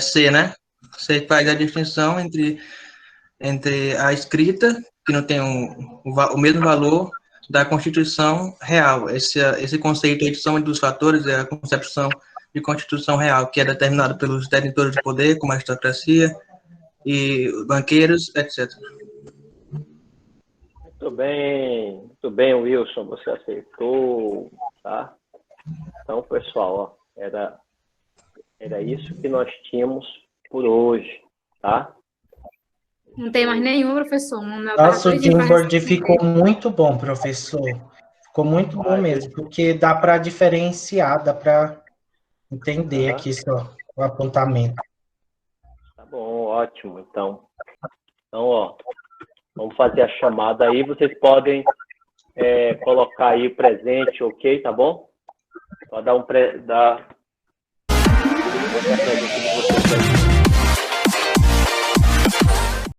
C, né? Você faz a distinção entre a escrita, que não tem o mesmo valor da Constituição real. Esse conceito aí de soma dos fatores é a concepção de Constituição real, que é determinado pelos detentores de poder, como a aristocracia e banqueiros, etc. Muito bem, Wilson, você acertou, tá? Então, pessoal, ó, era isso que nós tínhamos por hoje, tá? Não tem mais nenhum, professor. Nossa, o Teamboard ficou muito bom, professor. Ficou muito bom mesmo, porque dá para diferenciar, dá para entender aqui só o apontamento. Tá bom, ótimo. Então, ó, vamos fazer a chamada aí. Vocês podem colocar aí o presente, ok? Tá bom? Pode dar